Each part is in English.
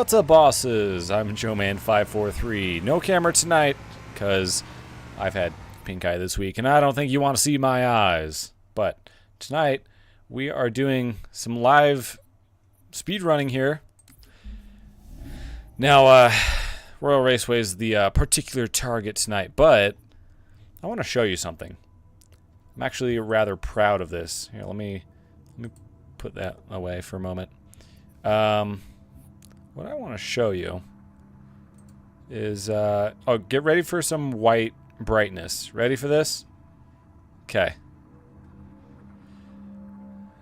What's up, bosses? I'm JoeMan543. No camera tonight, because I've had pink eye this week, and I don't think you want to see my eyes. But tonight, we are doing some live speedrunning here. Now, Royal Raceway is the particular target tonight, but I want to show you something. I'm actually rather proud of this. Here, let me put that away for a moment. What I want to show you is, oh, get ready for some white brightness. Ready for this? Okay.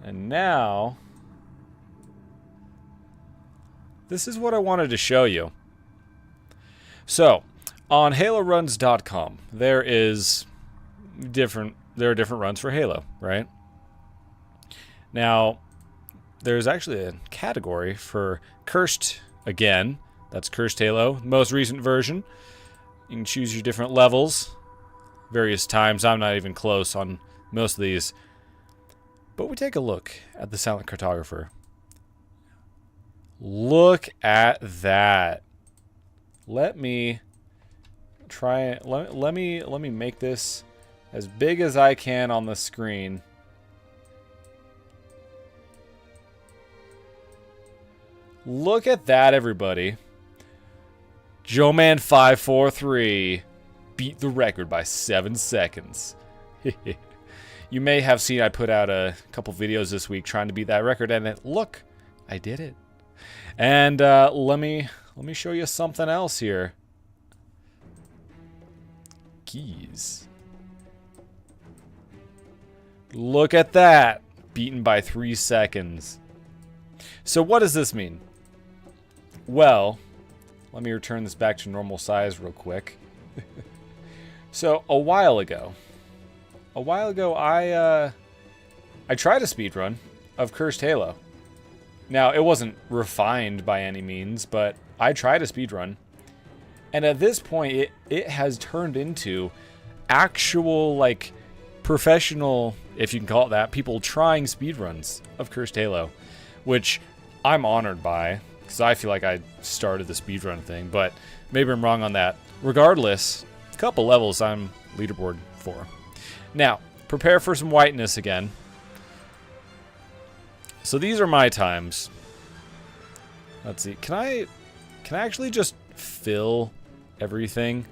And now, this is what I wanted to show you. So, on HaloRuns.com, there are different runs for Halo, right? Now, there's actually a category for Cursed again. That's Cursed Halo, most recent version. You can choose your different levels, various times. I'm not even close on most of these. But we take a look at the Silent Cartographer. Look at that. Let me try. Let me make this as big as I can on the screen. Look at that, everybody. JoeMan543 beat the record by 7 seconds. You may have seen I put out a couple videos this week trying to beat that record, and look, I did it. And let me show you something else here. Keys. Look at that. Beaten by 3 seconds. So what does this mean? Well, let me return this back to normal size real quick. So a while ago, I tried a speedrun of Cursed Halo. Now, it wasn't refined by any means, but I tried a speedrun. And at this point, it has turned into actual, like, professional, if you can call it that, people trying speedruns of Cursed Halo, which I'm honored by, because I feel like I started the speedrun thing, but maybe I'm wrong on that. Regardless, a couple levels I'm leaderboard for. Now, prepare for some whiteness again. So these are my times. Let's see. Can I actually just fill everything?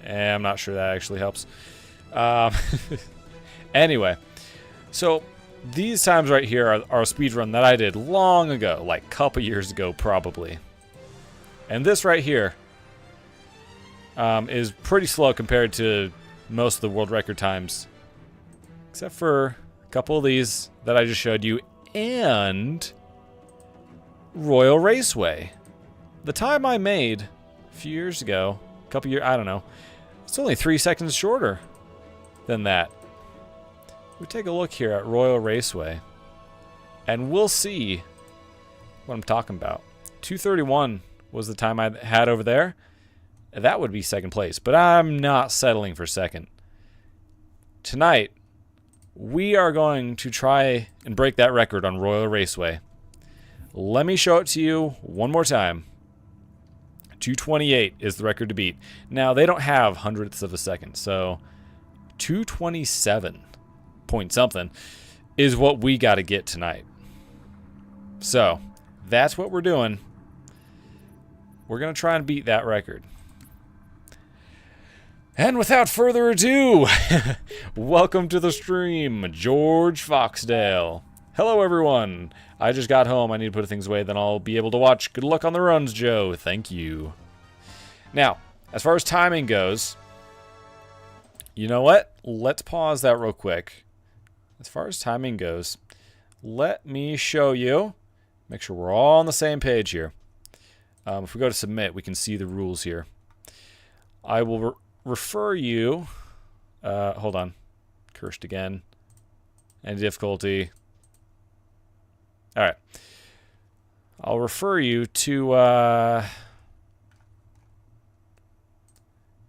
I'm not sure that actually helps. Anyway, so these times right here are a speedrun that I did long ago, like a couple years ago probably. And this right here is pretty slow compared to most of the world record times. Except for a couple of these that I just showed you, and Royal Raceway. The time I made a few years ago, a couple years, I don't know, it's only 3 seconds shorter than that. We take a look here at Royal Raceway, and we'll see what I'm talking about. 2:31 was the time I had over there. That would be second place, but I'm not settling for second. Tonight, we are going to try and break that record on Royal Raceway. Let me show it to you one more time. 2:28 is the record to beat. Now, they don't have hundredths of a second, so 2:27 point something is what we got to get tonight. So, that's what we're doing. We're going to try and beat that record. And without further ado, welcome to the stream, George Foxdale. Hello, everyone. I just got home. I need to put things away, then I'll be able to watch. Good luck on the runs, Joe. Thank you. Now, as far as timing goes, you know what? Let's pause that real quick. As far as timing goes, let me show you. Make sure we're all on the same page here. If we go to submit, we can see the rules here. I will refer you. Hold on. Cursed again. And difficulty. All right. I'll refer you to.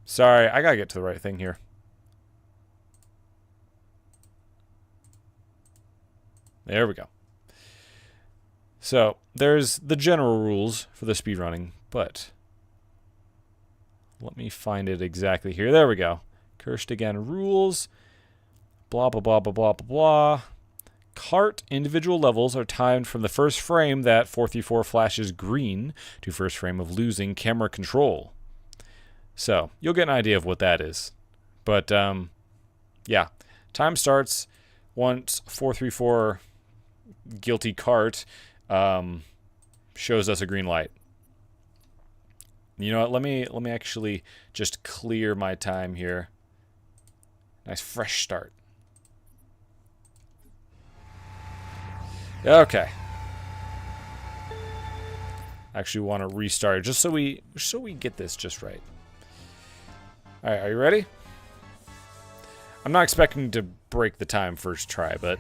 Sorry, I gotta get to the right thing here. There we go. So there's the general rules for the speedrunning, but let me find it exactly here. There we go. Cursed again rules. Blah, blah, blah, blah, blah, blah, blah. Cart individual levels are timed from the first frame that 434 flashes green to first frame of losing camera control. So you'll get an idea of what that is. But yeah, time starts once 434 guilty cart shows us a green light. You know what? Let me actually just clear my time here. Nice fresh start. Okay. Actually want to restart it just so we get this just right. All right, are you ready? I'm not expecting to break the time first try, but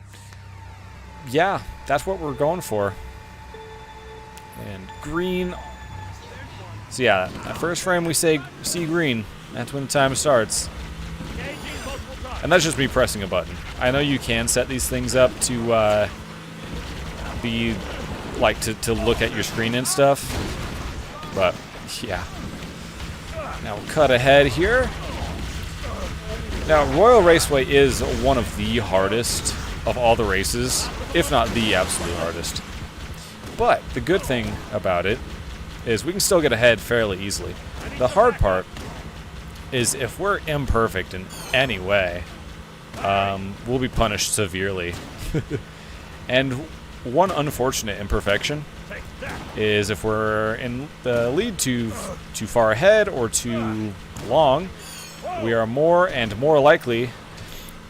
yeah, that's what we're going for. And green. So yeah, that first frame we see green. That's when the time starts. And that's just me pressing a button. I know you can set these things up to be like to look at your screen and stuff, but yeah. Now we'll cut ahead here. Now Royal Raceway is one of the hardest of all the races, if not the absolute hardest. But the good thing about it is we can still get ahead fairly easily. The hard part is if we're imperfect in any way, we'll be punished severely. And one unfortunate imperfection is if we're in the lead too far ahead or too long, we are more and more likely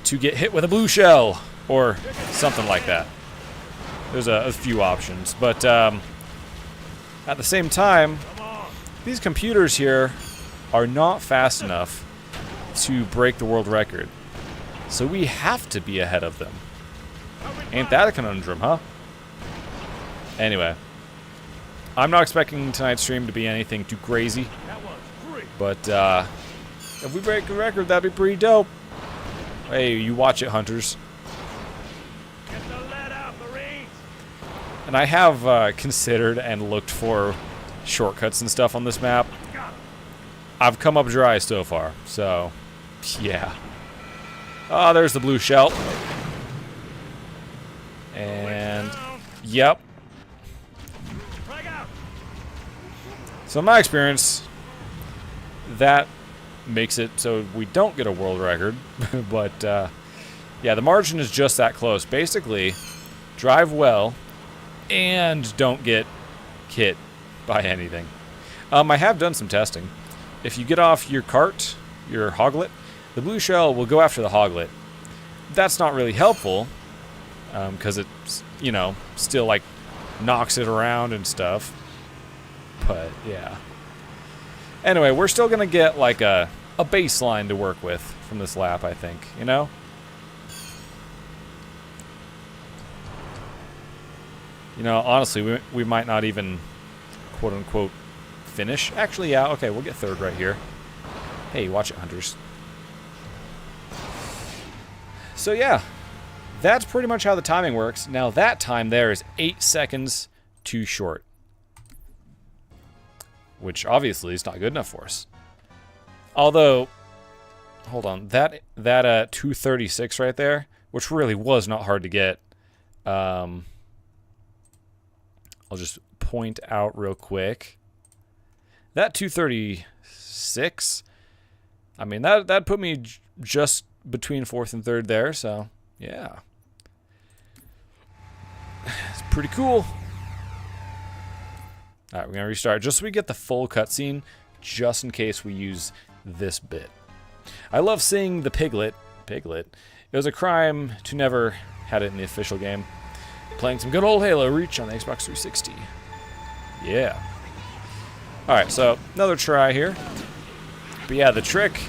to get hit with a blue shell or something like that. There's a few options, but at the same time, these computers here are not fast enough to break the world record. So we have to be ahead of them. Ain't that a conundrum, huh? Anyway, I'm not expecting tonight's stream to be anything too crazy, but if we break a record, that'd be pretty dope. Hey, you watch it, hunters. And I have considered and looked for shortcuts and stuff on this map. I've come up dry so far, so yeah. Oh, there's the blue shell. And yep. So in my experience, that makes it so we don't get a world record. But yeah, the margin is just that close. Basically, drive well and don't get hit by anything. I have done some testing. If you get off your cart, your hoglet, the blue shell will go after the hoglet. That's not really helpful because it's, you know, still like knocks it around and stuff. But yeah. Anyway, we're still gonna get like a baseline to work with from this lap, I think, you know? You know, honestly, we might not even quote-unquote finish. Actually, yeah, okay, we'll get third right here. Hey, watch it, hunters. So yeah, that's pretty much how the timing works. Now that time there is 8 seconds too short, which obviously is not good enough for us. Although, hold on, that 236 right there, which really was not hard to get. I'll just point out real quick. That 236, I mean, that put me just between fourth and third there, so yeah. It's pretty cool. Alright, we're going to restart just so we get the full cutscene, just in case we use this bit. I love seeing the piglet. It was a crime to never had it in the official game. Playing some good old Halo Reach on the Xbox 360. Yeah. Alright, so another try here. But yeah, the trick,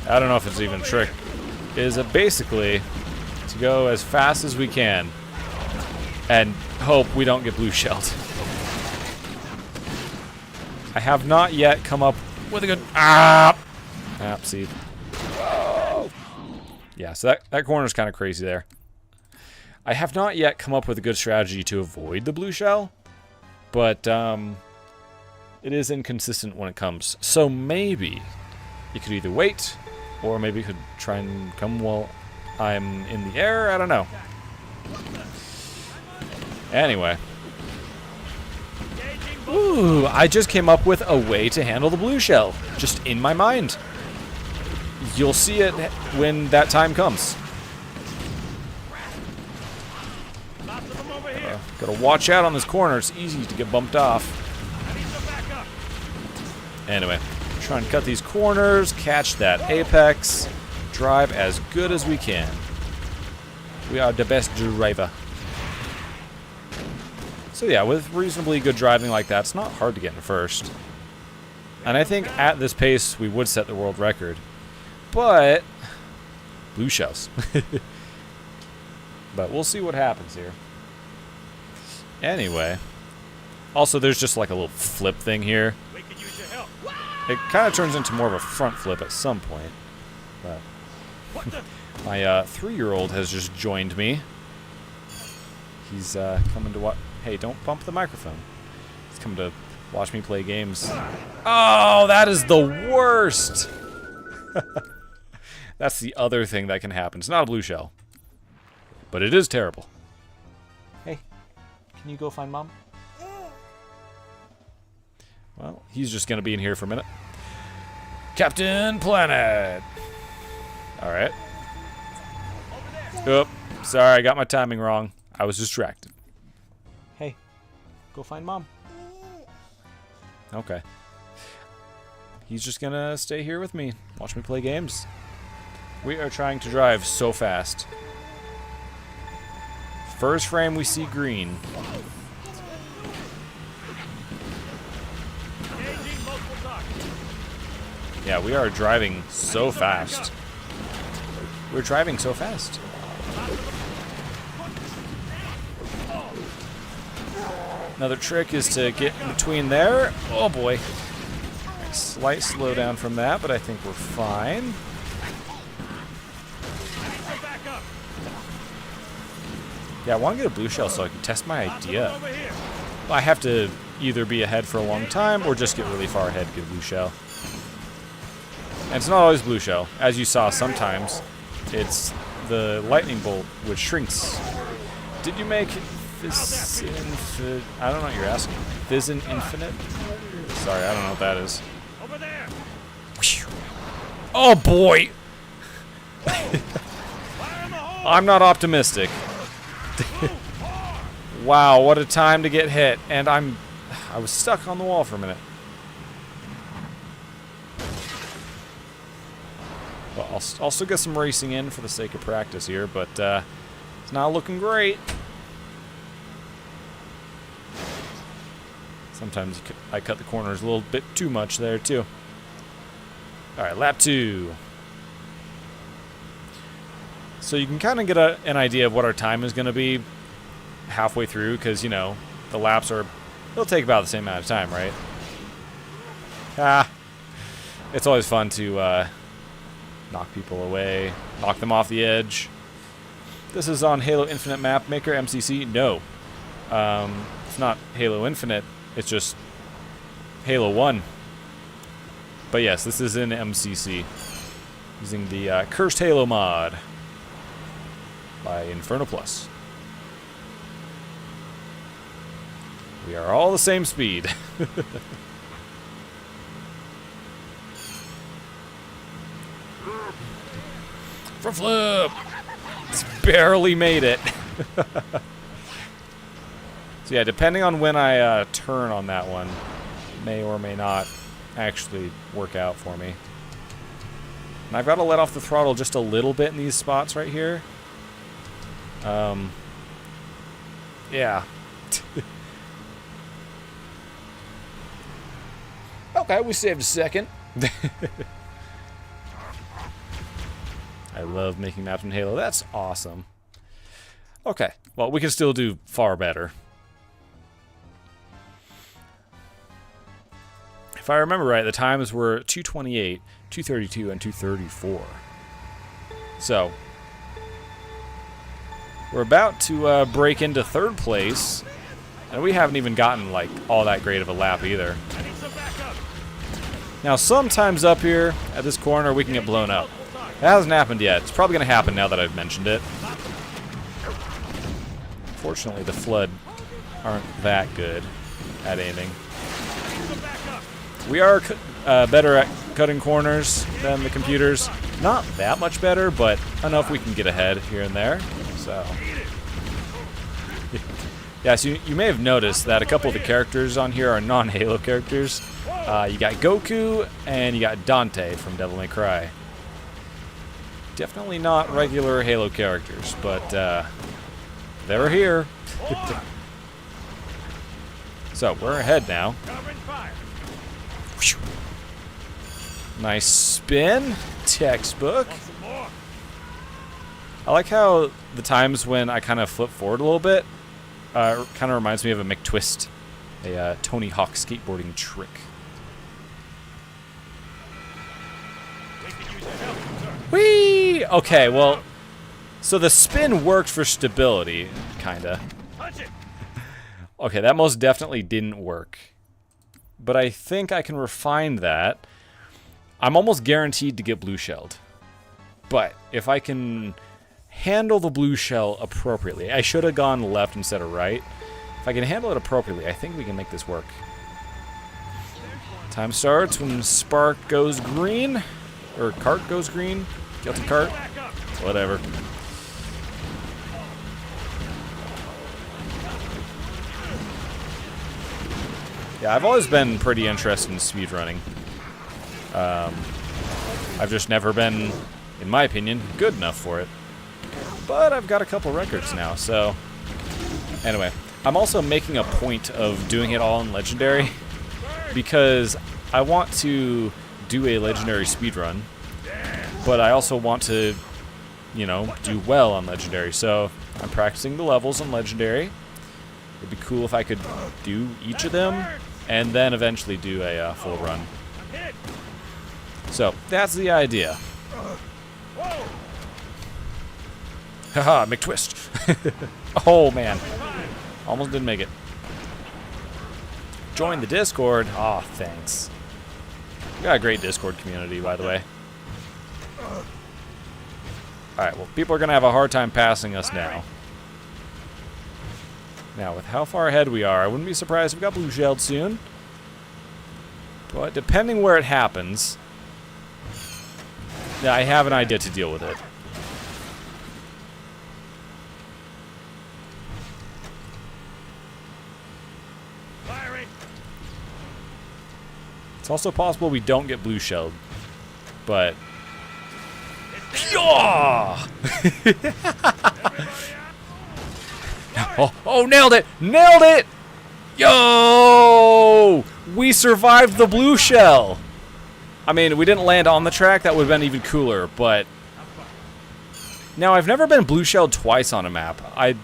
I don't know if it's even a trick, is basically to go as fast as we can and hope we don't get blue shelled. I have not yet come up with a good... see. Yeah, so that corner's kind of crazy there. I have not yet come up with a good strategy to avoid the blue shell, but it is inconsistent when it comes. So maybe you could either wait, or maybe you could try and come while I'm in the air. I don't know. Anyway. Ooh, I just came up with a way to handle the blue shell, just in my mind. You'll see it when that time comes. Gotta watch out on this corner. It's easy to get bumped off. Anyway, try and cut these corners, catch that apex, drive as good as we can. We are the best driver. So yeah, with reasonably good driving like that, it's not hard to get in first. And I think at this pace, we would set the world record. But blue shells. But we'll see what happens here. Anyway. Also, there's just like a little flip thing here. It kind of turns into more of a front flip at some point. But my 3-year-old has just joined me. He's coming to watch. Hey, don't bump the microphone. He's coming to watch me play games. Oh, that is the worst! That's the other thing that can happen. It's not a blue shell. But it is terrible. Hey, can you go find Mom? Well, he's just going to be in here for a minute. Captain Planet! Alright. Oop. Sorry, I got my timing wrong. I was distracted. Hey, go find Mom. Okay. He's just going to stay here with me. Watch me play games. We are trying to drive so fast. First frame, we see green. Yeah, we are driving so fast. We're driving so fast. Another trick is to get in between there. Oh boy. Slight slowdown from that, but I think we're fine. Yeah, I want to get a blue shell so I can test my idea. I have to either be ahead for a long time or just get really far ahead to get a blue shell. And it's not always blue shell. As you saw sometimes, it's the lightning bolt, which shrinks. Did you make this infinite? I don't know what you're asking. Fizzin Infinite? Sorry, I don't know what that is. Over there. Oh boy! I'm not optimistic. Wow, what a time to get hit. And I was stuck on the wall for a minute. Well, I'll still get some racing in for the sake of practice here, but it's not looking great. Sometimes I cut the corners a little bit too much there, too. Alright, lap 2. So you can kind of get an idea of what our time is going to be halfway through, because, you know, the laps they'll take about the same amount of time, right? It's always fun to knock people away, knock them off the edge. This is on Halo Infinite Map Maker MCC. No. It's not Halo Infinite. It's just Halo 1. But yes, this is in MCC. Using the Cursed Halo mod by Inferno Plus. We are all the same speed. Front flip! It's barely made it. So yeah, depending on when I turn on that one, it may or may not actually work out for me. And I've got to let off the throttle just a little bit in these spots right here. Yeah. Okay, we saved a second. I love making maps in Halo. That's awesome. Okay, well, we can still do far better. If I remember right, the times were 2:28, 2:32, and 2:34. So, We're about to break into third place, and we haven't even gotten like all that great of a lap either. Now sometimes up here at this corner we can get blown up. That hasn't happened yet. It's probably going to happen now that I've mentioned it. Fortunately, the flood aren't that good at aiming. We are better at cutting corners than the computers. Not that much better, but enough we can get ahead here and there. So, yeah, so you may have noticed that a couple of the characters on here are non-Halo characters. You got Goku and you got Dante from Devil May Cry. Definitely not regular Halo characters, but they're here. So, we're ahead now. Nice spin. Textbook. I like how the times when I kind of flip forward a little bit kind of reminds me of a McTwist, a Tony Hawk skateboarding trick. Whee! Okay, well, so the spin worked for stability, kinda. Okay, that most definitely didn't work. But I think I can refine that. I'm almost guaranteed to get blue shelled. But if I can handle the blue shell appropriately, I should have gone left instead of right. If I can handle it appropriately, I think we can make this work. Time starts when spark goes green, or cart goes green. Guilty cart, whatever. Yeah, I've always been pretty interested in speedrunning. I've just never been, in my opinion, good enough for it. But I've got a couple records now, so... Anyway, I'm also making a point of doing it all in Legendary, because I want to do a Legendary speedrun, but I also want to, you know, do well on Legendary. So I'm practicing the levels on Legendary. It'd be cool if I could do each of them, and then eventually do a full run. So, that's the idea. Haha, McTwist. Oh, man. Almost didn't make it. Join the Discord. Aw, thanks. We got a great Discord community, by the way. Alright, well, people are going to have a hard time passing us now. Now, with how far ahead we are, I wouldn't be surprised if we got blue shelled soon. But depending where it happens, yeah, I have an idea to deal with it. It's also possible we don't get blue shelled, but yeah! Oh, nailed it! Nailed it! Yo! We survived the blue shell! I mean, we didn't land on the track, that would have been even cooler, but... Now, I've never been blue shelled twice on a map. I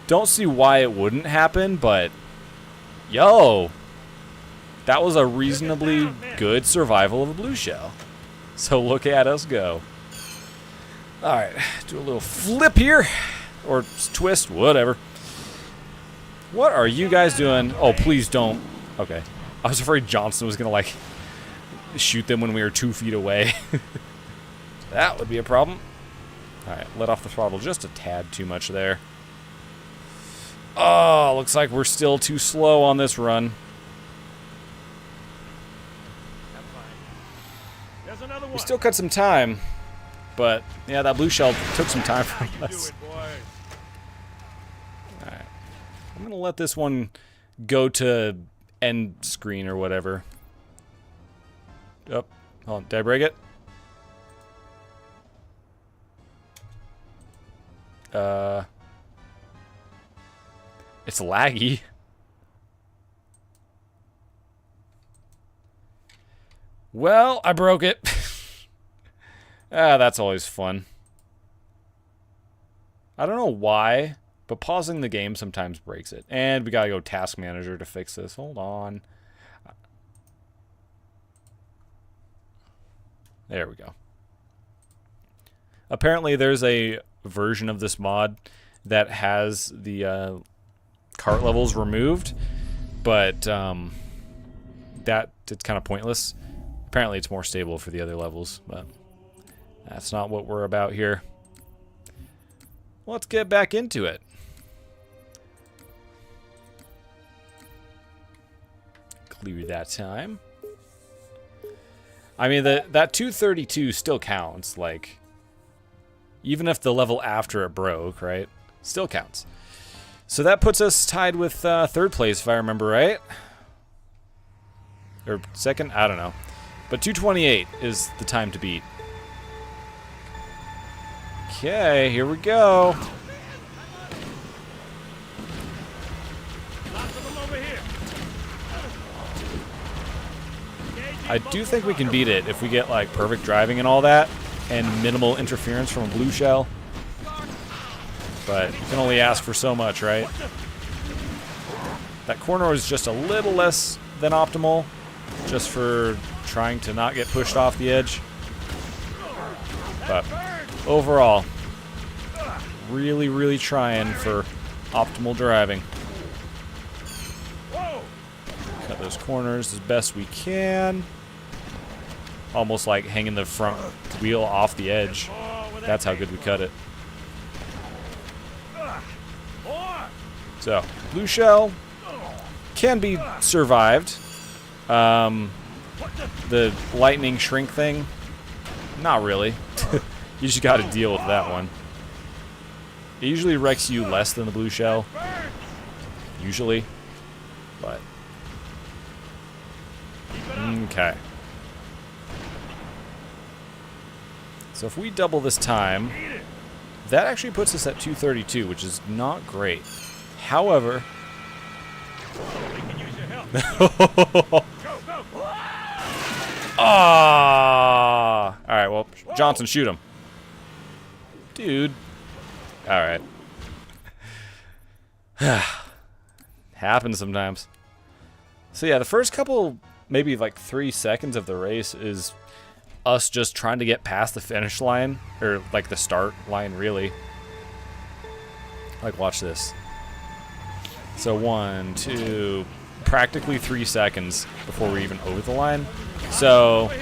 don't see why it wouldn't happen, but... Yo! That was a reasonably good survival of a blue shell. So look at us go. Alright, do a little flip here. Or twist, whatever. What are you guys doing? Oh, please don't. Okay. I was afraid Johnson was going to, like, shoot them when we were 2 feet away. That would be a problem. Alright, let off the throttle just a tad too much there. Oh, looks like we're still too slow on this run. We still cut some time, but yeah, that blue shell took some time from us. Alright. I'm gonna let this one go to end screen or whatever. Oh, hold on, did I break it? It's laggy. Well, I broke it. Ah, that's always fun. I don't know why, but pausing the game sometimes breaks it. And we gotta go task manager to fix this. Hold on. There we go. Apparently there's a version of this mod that has the cart levels removed, but it's kind of pointless. Apparently it's more stable for the other levels, but that's not what we're about here. Let's get back into it. Clear that time. I mean, that 232 still counts, like, even if the level after it broke, right? Still counts. So that puts us tied with third place, if I remember right. Or second? I don't know. But 228 is the time to beat. Okay, here we go. I do think we can beat it if we get like perfect driving and all that, and minimal interference from a blue shell. But you can only ask for so much, right? That corner was just a little less than optimal, just for trying to not get pushed off the edge. But overall, really, really trying for optimal driving. Cut those corners as best we can. Almost like hanging the front wheel off the edge. That's how good we cut it. So, blue shell can be survived. The lightning shrink thing, not really. You just got to deal with that one. It usually wrecks you less than the blue shell. Usually. But. Okay. So if we double this time, that actually puts us at 232, which is not great. However... Ah! Alright, well, Johnson, shoot him. Dude. Alright. Happens sometimes. So yeah, the first couple, maybe like 3 seconds of the race is us just trying to get past the finish line, or like the start line, really. Like, watch this. So 1, 2, practically 3 seconds before we're even over the line. So,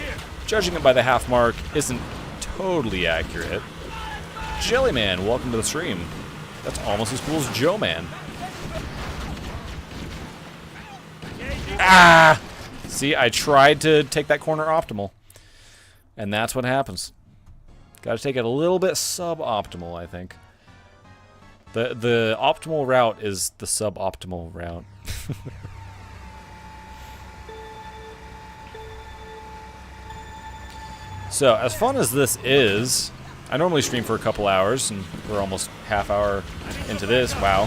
judging it by the half mark isn't totally accurate. Jellyman, welcome to the stream. That's almost as cool as Joe Man. Ah! See, I tried to take that corner optimal. And that's what happens. Got to take it a little bit suboptimal, I think. The optimal route is the suboptimal route. So, as fun as this is, I normally stream for a couple hours, and we're almost half hour into this. Wow.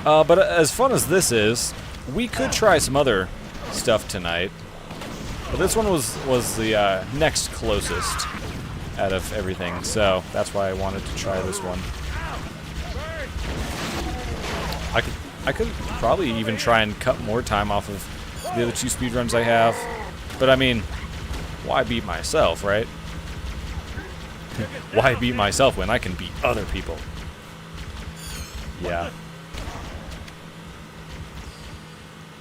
But as fun as this is, we could try some other stuff tonight. But this one was the next closest out of everything, so that's why I wanted to try this one. I could probably even try and cut more time off of the other 2 speedruns I have, but I mean, why beat myself, right? Why beat myself when I can beat other people? Yeah.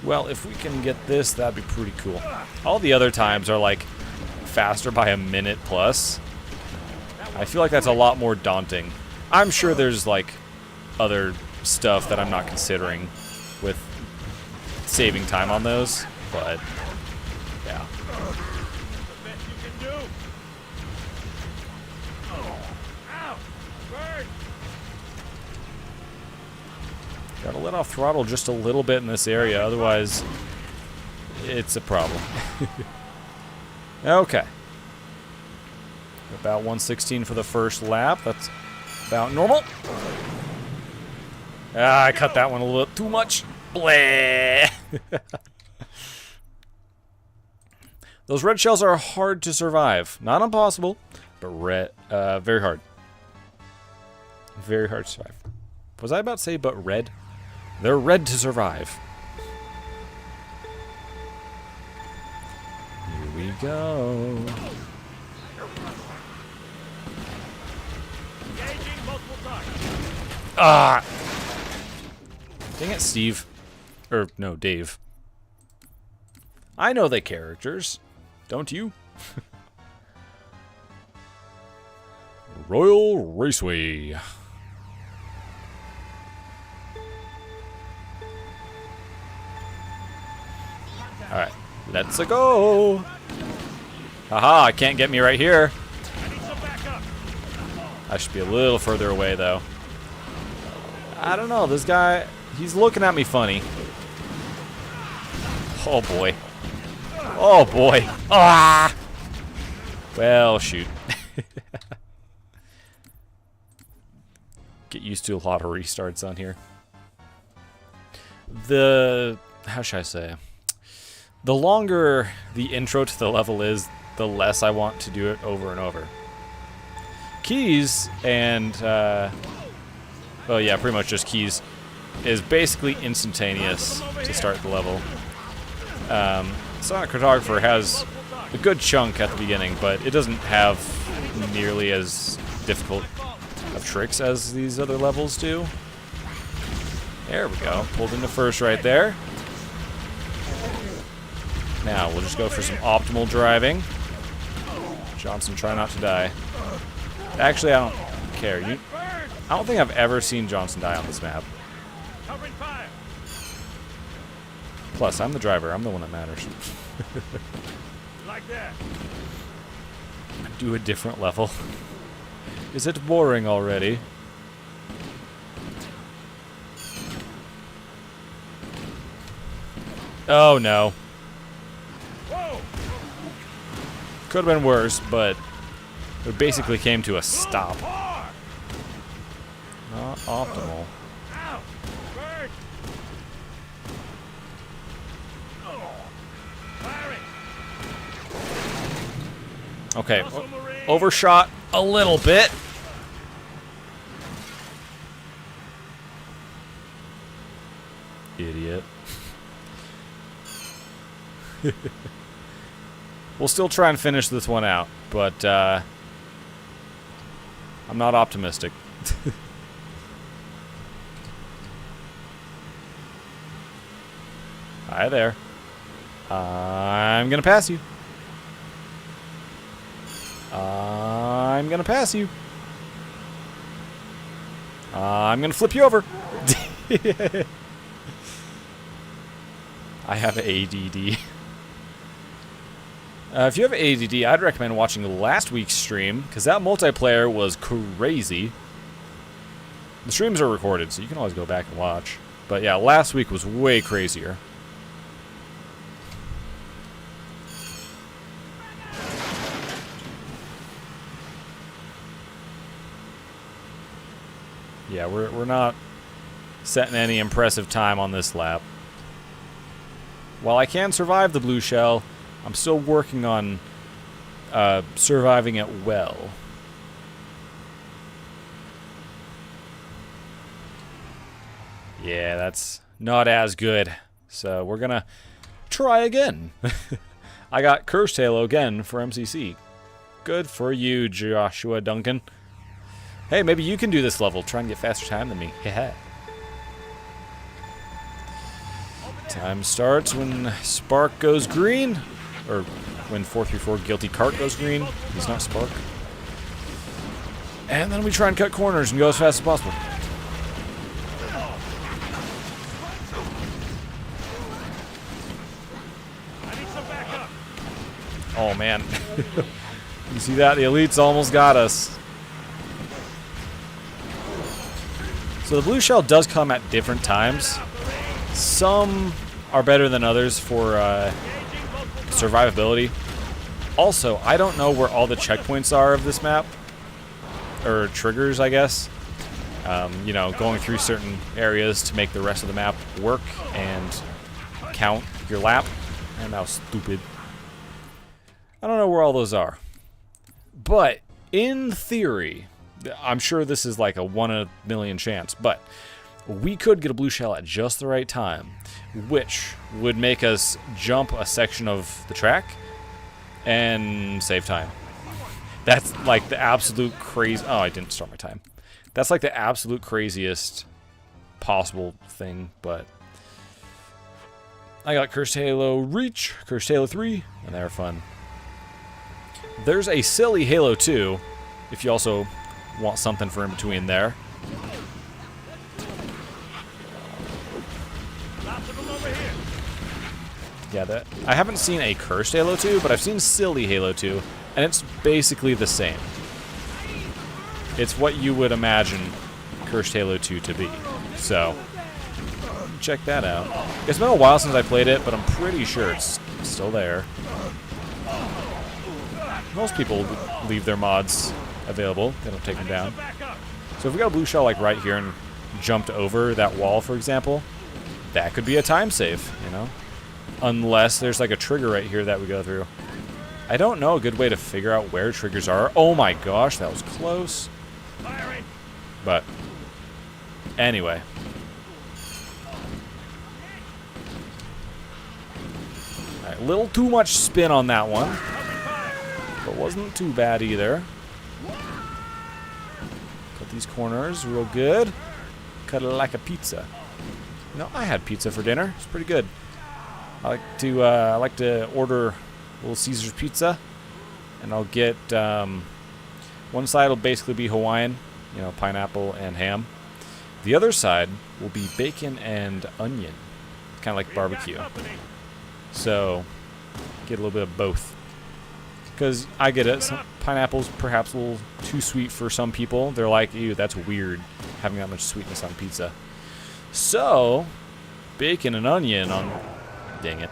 Well, if we can get this, that'd be pretty cool. All the other times are like faster by a minute plus. I feel like that's a lot more daunting. I'm sure there's like other stuff that I'm not considering with saving time on those, but yeah. Gotta let off throttle just a little bit in this area, otherwise it's a problem. Okay. About 116 for the first lap. That's about normal. Ah, I cut that one a little bit too much. Bleh. Those red shells are hard to survive. Not impossible, but very hard. Very hard to survive. Was I about to say but red? They're red to survive. Here we go. Ah! Dang it, Steve. Or, no, Dave. I know the characters. Don't you? Royal Raceway. Alright, let's go. Haha, can't get me right here. I should be a little further away, though. I don't know, this guy, he's looking at me funny. Oh, boy. Oh, boy. Ah! Well, shoot. Get used to a lot of restarts on here. How should I say? The longer the intro to the level is, the less I want to do it over and over. Keys and, well, yeah, pretty much just keys, is basically instantaneous to start the level. Sonic Cartographer has a good chunk at the beginning, but it doesn't have nearly as difficult of tricks as these other levels do. There we go. Pulled into first right there. Now, we'll just go for some optimal driving. Johnson, try not to die. Actually, I don't care. I don't think I've ever seen Johnson die on this map. Plus, I'm the driver. I'm the one that matters. Like that. Do a different level. Is it boring already? Oh no. Whoa. Could have been worse, but it basically came to a stop. Not optimal. Ow. Bird. Oh. Firing. Okay, overshot a little bit. Idiot. We'll still try and finish this one out, but I'm not optimistic. Hi there. I'm gonna pass you. I'm gonna pass you. I'm gonna flip you over. I have ADD. If you have ADD, I'd recommend watching last week's stream, because that multiplayer was crazy. The streams are recorded, so you can always go back and watch. But yeah, last week was way crazier. Yeah, we're not setting any impressive time on this lap. While I can survive the blue shell, I'm still working on surviving it well. Yeah, that's not as good. So we're gonna try again. I got Cursed Halo again for MCC. Good for you, Joshua Duncan. Hey, maybe you can do this level. Try and get faster time than me. Yeah. Time starts when Spark goes green. Or when 434 Guilty Cart goes green. He's not Spark. And then we try and cut corners and go as fast as possible. Oh, man. You see that? The elites almost got us. So the blue shell does come at different times. Some are better than others for survivability. Also, I don't know where all the checkpoints are of this map. Or triggers, I guess. You know, going through certain areas to make the rest of the map work and count your lap. And that was stupid. I don't know where all those are. But, in theory, I'm sure this is like a 1 in a million chance, but we could get a blue shell at just the right time, which would make us jump a section of the track and save time. That's like the absolute crazy... Oh, I didn't start my time. That's like the absolute craziest possible thing, but I got Cursed Halo Reach, Cursed Halo 3, and they're fun. There's a silly Halo 2, if you also want something for in between there. Lots of them over here. Yeah, I haven't seen a Cursed Halo 2, but I've seen silly Halo 2, and it's basically the same. It's what you would imagine Cursed Halo 2 to be. So, check that out. It's been a while since I played it, but I'm pretty sure it's still there. Most people leave their mods available. They don't take them down. So if we got a blue shell like right here and jumped over that wall, for example, that could be a time save, you know? Unless there's like a trigger right here that we go through. I don't know a good way to figure out where triggers are. Oh my gosh, that was close. But anyway. Alright, a little too much spin on that one. But wasn't too bad either. Cut these corners real good. Cut it like a pizza. No, I had pizza for dinner. It's pretty good. I like to order Little Caesar's pizza, and I'll get one side will basically be Hawaiian, you know, pineapple and ham. The other side will be bacon and onion, kind of like barbecue. So get a little bit of both. Because I get it, some pineapple's perhaps a little too sweet for some people. They're like, ew, that's weird, having that much sweetness on pizza. So, bacon and onion on... Dang it.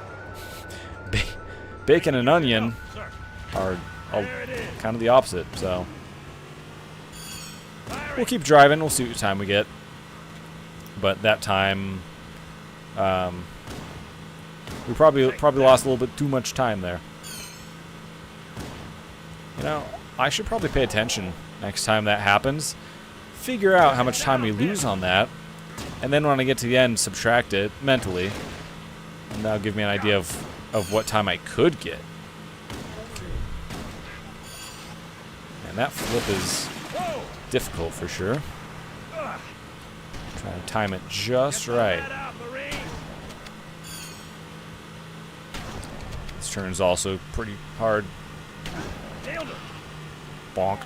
Bacon and onion are kind of the opposite, so... We'll keep driving, we'll see what time we get. But that time... we probably lost a little bit too much time there. You know, I should probably pay attention next time that happens. Figure out how much time we lose on that. And then when I get to the end, subtract it mentally. And that'll give me an idea of what time I could get. And that flip is difficult for sure. Trying to time it just right. This turn is also pretty hard. Bonk.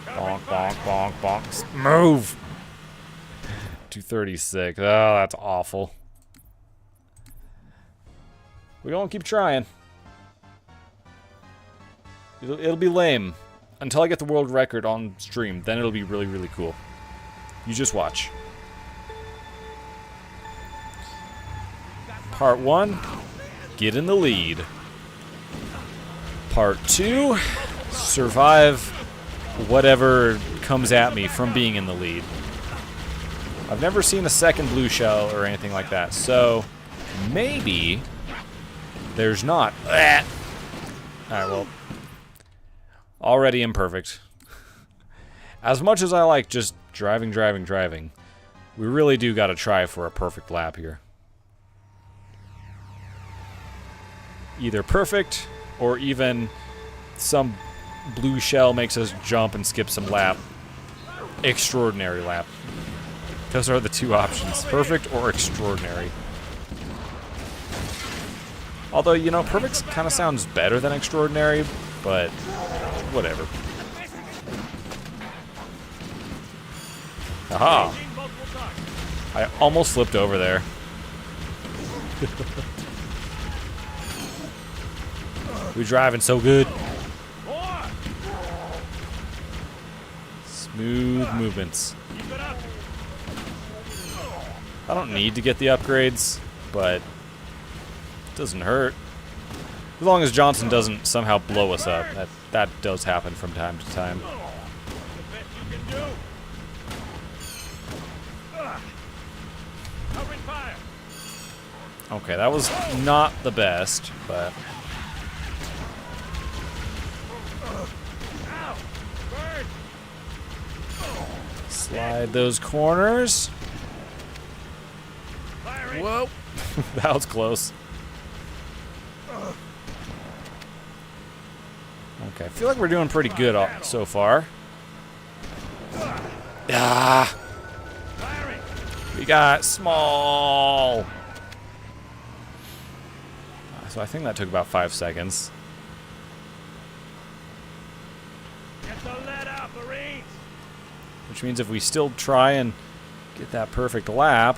Bonk, bonk, bonk, bonk. Move! 236. Oh, that's awful. We don't keep trying. It'll be lame. Until I get the world record on stream. Then it'll be really, really cool. You just watch. Part 1. Get in the lead. Part 2. Survive whatever comes at me from being in the lead. I've never seen a second blue shell or anything like that, so maybe there's not. Alright, well, already imperfect. As much as I like just driving, we really do gotta try for a perfect lap here. Either perfect, or even some blue shell makes us jump and skip some lap. Extraordinary lap. Those are the two options. Perfect or extraordinary. Although, you know, perfect kind of sounds better than extraordinary, but whatever. Aha! I almost flipped over there. We're driving so good. Smooth movements. I don't need to get the upgrades, but it doesn't hurt. As long as Johnson doesn't somehow blow us up. That does happen from time to time. Okay, that was not the best, but... Slide those corners. Whoa. That was close. Okay, I feel like we're doing pretty good so far. Ah, Firing. we got small. So I think that took about 5 seconds. Get the lead out, Marines. Which means if we still try and get that perfect lap...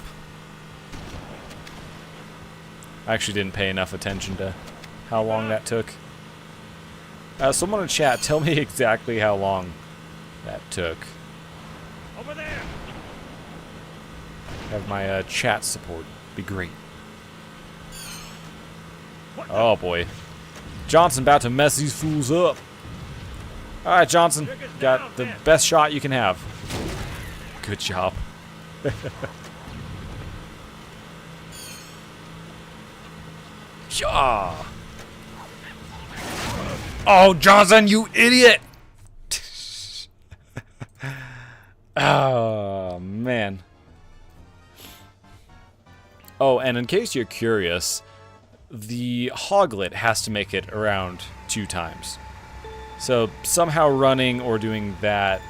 I actually didn't pay enough attention to how long that took. Someone in chat, tell me exactly how long that took. Over there. Have my chat support be great. What the- Oh boy. Johnson about to mess these fools up. Alright, Johnson. Got the best shot you can have. Good job. Yeah. Oh, Johnson, you idiot! Oh, man. Oh, and in case you're curious, the Hoglet has to make it around 2 times. So somehow running or doing that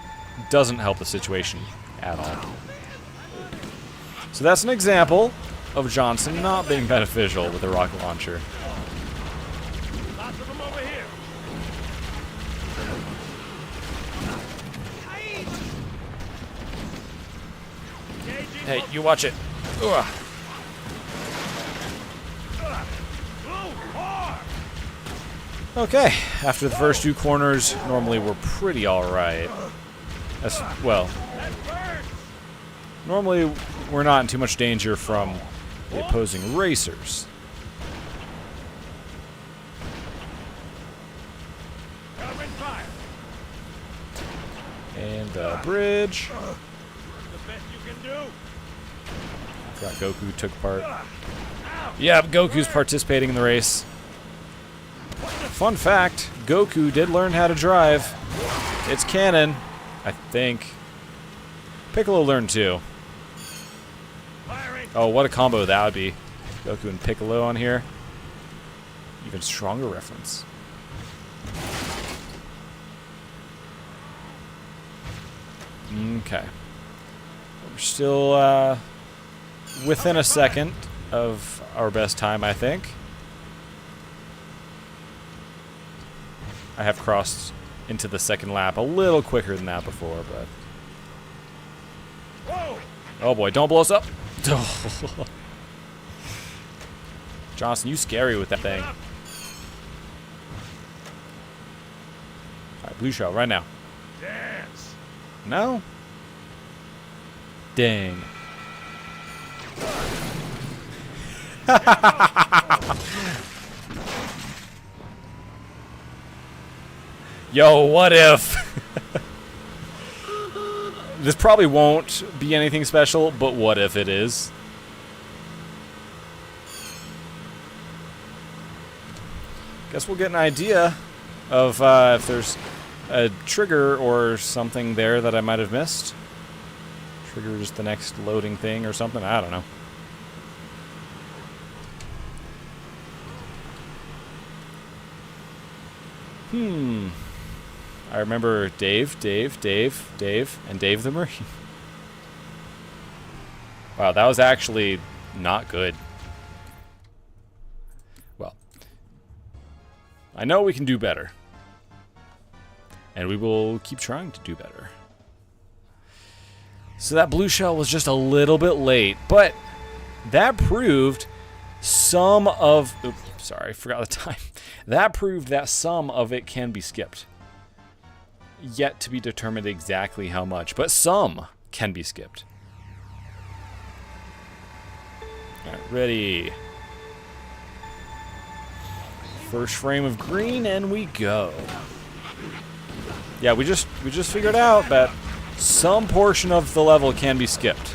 doesn't help the situation at all. So that's an example of Johnson not being beneficial with a rocket launcher. Lots of them over here. Engaging Hey, you watch it. Ugh. Blue, hard. Okay, after the first 2 corners, normally we're pretty alright. That's, well, That burns. normally we're not in too much danger from the opposing racers. Covering fire. And the bridge. The best you can do. Forgot Goku took part. Ow. Yep, Goku's participating in the race. Fun fact, Goku did learn how to drive. It's canon, I think. Piccolo learned too. Firing. Oh, what a combo that would be. Goku and Piccolo on here. Even stronger reference. Okay. We're still within a second of our best time, I think. I have crossed into the second lap a little quicker than that before, but... Whoa. Oh boy, don't blow us up! Johnson, you scary with that thing. Alright, blue shell, right now. Dance. No? Dang. Yo, what if? This probably won't be anything special, but what if it is? Guess we'll get an idea of if there's a trigger or something there that I might have missed. Trigger just the next loading thing or something, I don't know. I remember Dave, and Dave the Marine. Wow, that was actually not good. Well, I know we can do better. And we will keep trying to do better. So that blue shell was just a little bit late, but that proved some of... Oops, sorry, I forgot the time. That proved that some of it can be skipped. Yet to be determined exactly how much, but some can be skipped. Alright, ready. First frame of green, and we go. Yeah, we just figured out that some portion of the level can be skipped.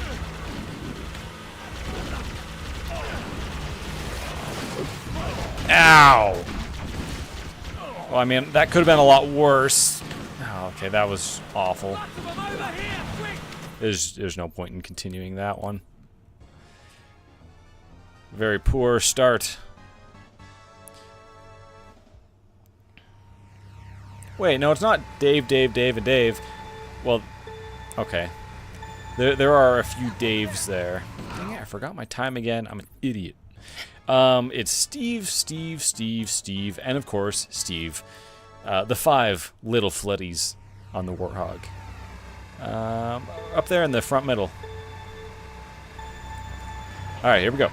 Ow! Well, I mean, that could have been a lot worse. Oh, okay, that was awful. Lots of them over here. Quick. There's no point in continuing that one. Very poor start. Wait, no, it's not Dave, Dave, Dave, and Dave. Well, okay. There are a few Daves there. Dang it, I forgot my time again. I'm an idiot. It's Steve, Steve, Steve, Steve, and of course, Steve. The 5 little flutties on the Warthog. Up there in the front middle. Alright, here we go.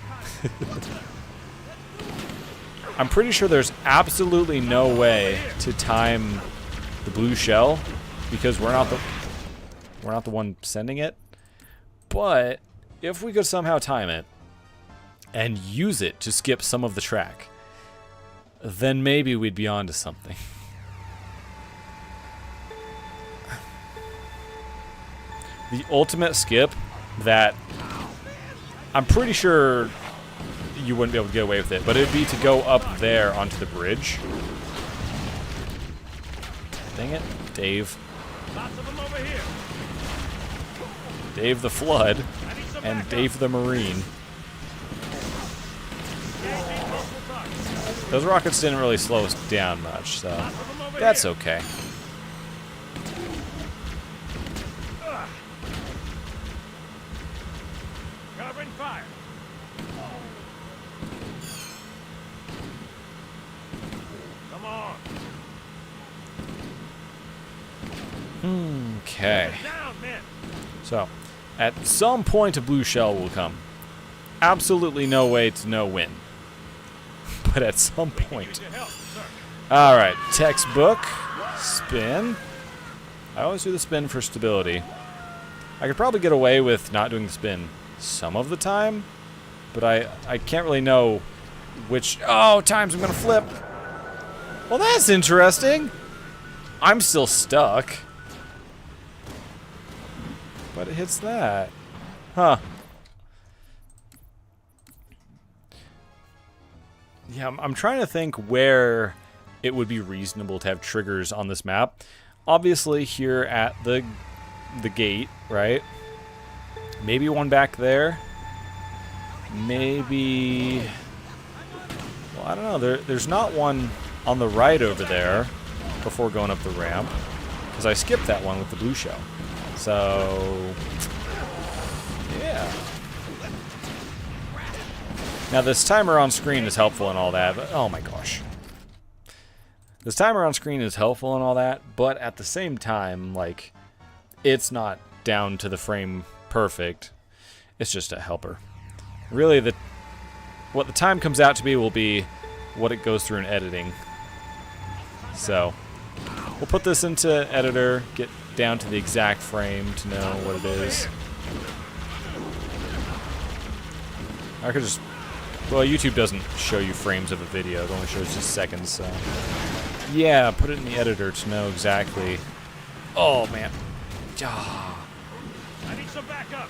I'm pretty sure there's absolutely no way to time the blue shell because we're not the one sending it. But if we could somehow time it and use it to skip some of the track, then maybe we'd be onto something. The ultimate skip that I'm pretty sure you wouldn't be able to get away with it, but it'd be to go up there onto the bridge. Dang it, Dave. Lots of them over here. Dave the Flood and Dave the Marine. Those rockets didn't really slow us down much, so that's okay. Covering fire. Come on. Okay. Down, men. So, at some point a blue shell will come. Absolutely no way to know when. But at some point. Use your help, sir. Alright, textbook. Spin. I always do the spin for stability. I could probably get away with not doing the spin some of the time, but I can't really know which times I'm gonna flip. Well, that's interesting. I'm still stuck. But it hits that. Huh. Yeah, I'm trying to think where it would be reasonable to have triggers on this map. Obviously here at the gate, right? Maybe one back there. Maybe... Well, I don't know. There's not one on the right over there before going up the ramp. Because I skipped that one with the blue shell. So... yeah. Now this timer on screen is helpful and all that, but oh my gosh. This timer on screen is helpful and all that, but at the same time, like, it's not down to the frame perfect. It's just a helper. Really, what the time comes out to be will be what it goes through in editing. So, we'll put this into editor, get down to the exact frame to know what it is. I could just... Well, YouTube doesn't show you frames of a video. It only shows just seconds, so... Yeah, put it in the editor to know exactly... Oh, man. I need some backup.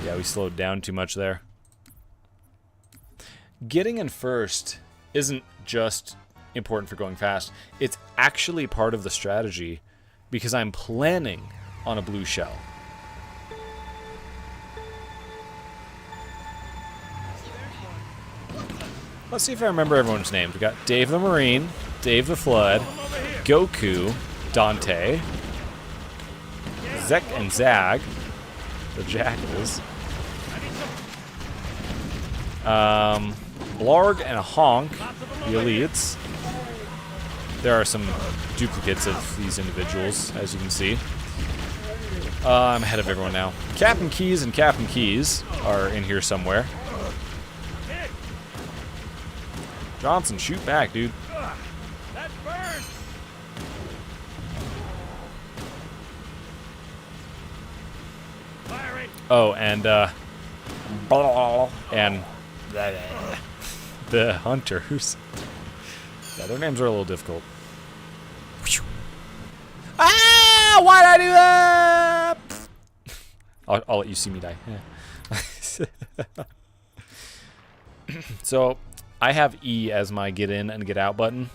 Yeah, we slowed down too much there. Getting in first isn't just important for going fast. It's actually part of the strategy because I'm planning on a blue shell. Let's see if I remember everyone's names. We got Dave the Marine, Dave the Flood, Goku, Dante, Zek and Zag, the Jackals, Blarg and a Honk, the Elites. There are some duplicates of these individuals, as you can see. I'm ahead of everyone now. Captain Keys and Captain Keys are in here somewhere. Johnson, shoot back, dude. That burns. Firing. Oh, and the hunters. Yeah, their names are a little difficult. Ah! Why'd I do that? I'll let you see me die. Yeah. So, I have E as my get in and get out button,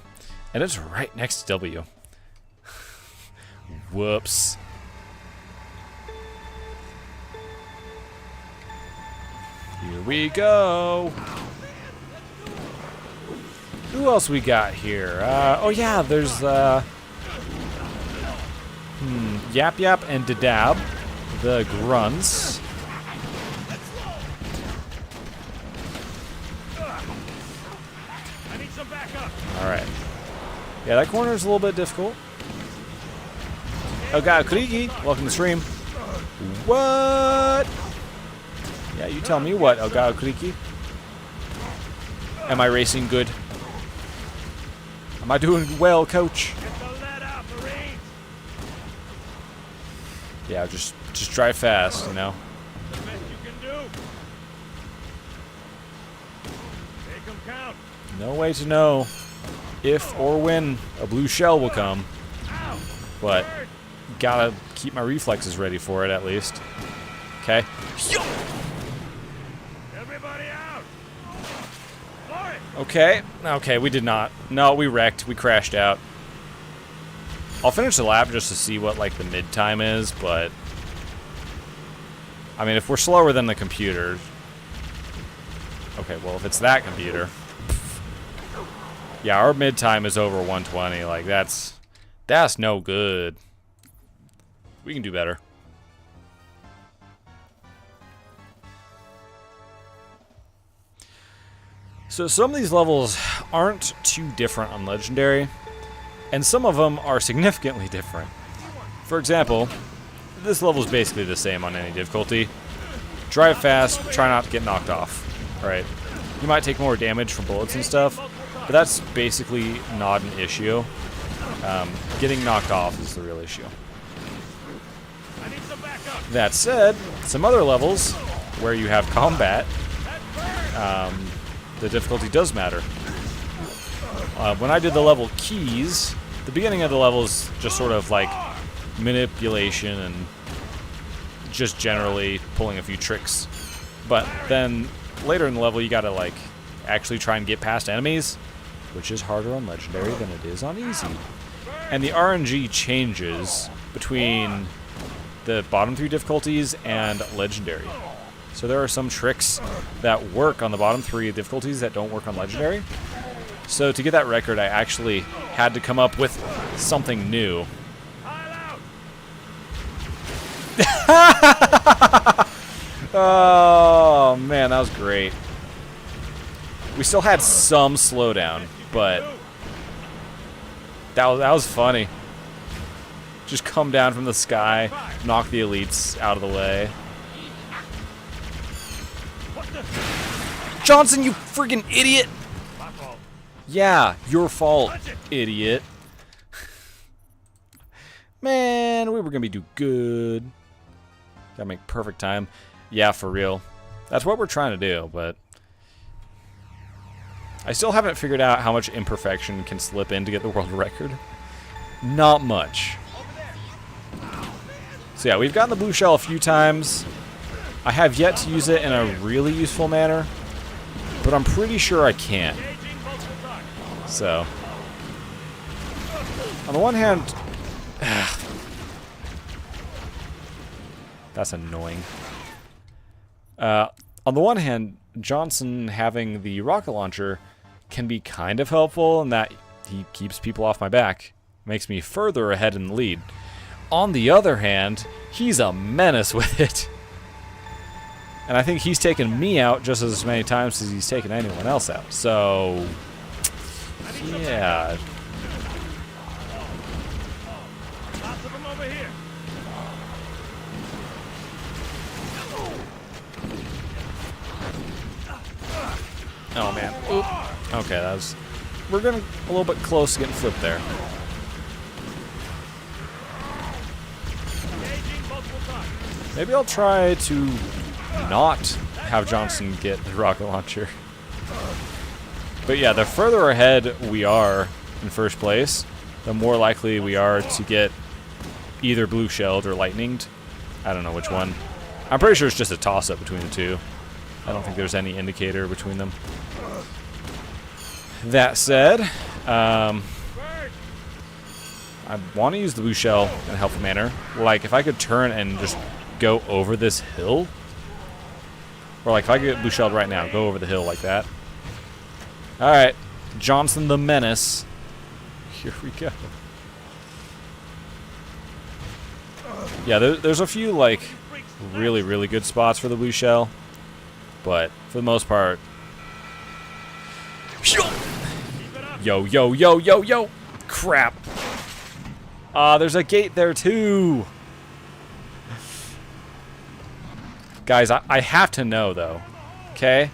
and it's right next to W. Whoops. Here we go. Who else we got here? Oh yeah, there's Yap Yap and Dadab, the grunts. I need some backup. Alright. Yeah, that corner is a little bit difficult. Oh god, Krigi, welcome to the stream. What? Yeah, you tell me what, Elgao Kriki. Am I racing good? Am I doing well, coach? Get the lead out, Marines. Yeah, just drive fast, you know. The best you can do. Make them count. No way to know if or when a blue shell will come, Ow. but Bird. gotta keep my reflexes ready for it at least. Okay. Everybody out. Lord. Okay. Okay, we did not. No, we wrecked. We crashed out. I'll finish the lap just to see what like the mid time is, but I mean, if we're slower than the computer. Okay, well, if it's that computer. Yeah, our mid time is over 120. Like that's no good. We can do better. So some of these levels aren't too different on Legendary, and some of them are significantly different. For example, this level is basically the same on any difficulty. Drive fast, try not to get knocked off. Right? You might take more damage from bullets and stuff, but that's basically not an issue. Getting knocked off is the real issue. I need some backup. That said, some other levels where you have combat, the difficulty does matter. When I did the level Keys, the beginning of the level is just sort of like manipulation and just generally pulling a few tricks. But then later in the level, you gotta like actually try and get past enemies, which is harder on Legendary than it is on Easy. And the RNG changes between the bottom 3 difficulties and Legendary. So there are some tricks that work on the bottom 3 difficulties that don't work on Legendary. So to get that record, I actually had to come up with something new. Pile out. Oh man, that was great. We still had some slowdown, but that was funny. Just come down from the sky, knock the elites out of the way. What the? Johnson, you freaking idiot! My fault. Yeah, your fault, idiot. Man, we were gonna do good. Gotta make perfect time. Yeah, for real. That's what we're trying to do, but I still haven't figured out how much imperfection can slip in to get the world record. Not much. So yeah, we've gotten the blue shell a few times. I have yet to use it in a really useful manner, but I'm pretty sure I can. Engaging multiple targets. So, on the one hand, that's annoying. On the one hand, Johnson having the rocket launcher can be kind of helpful in that he keeps people off my back, makes me further ahead in the lead. On the other hand, he's a menace with it. And I think he's taken me out just as many times as he's taken anyone else out. So, yeah. Lots of them over here. Oh man. Oop. Okay, that was. We're getting a little bit close to getting flipped there. Engaging multiple targets. Maybe I'll try to not have Johnson get the rocket launcher. But yeah, the further ahead we are in first place, the more likely we are to get either blue shelled or lightninged. I don't know which one. I'm pretty sure it's just a toss-up between the two. I don't think there's any indicator between them. That said, I want to use the blue shell in a helpful manner. Like, if I could turn and just go over this hill. Or, like, if I could get blue shelled right now, go over the hill like that. Alright, Johnson the Menace. Here we go. Yeah, there's a few, like, really, really good spots for the blue shell. But, for the most part... Yo, yo, yo, yo, yo! Crap! There's a gate there, too! Guys, I have to know, though. Okay?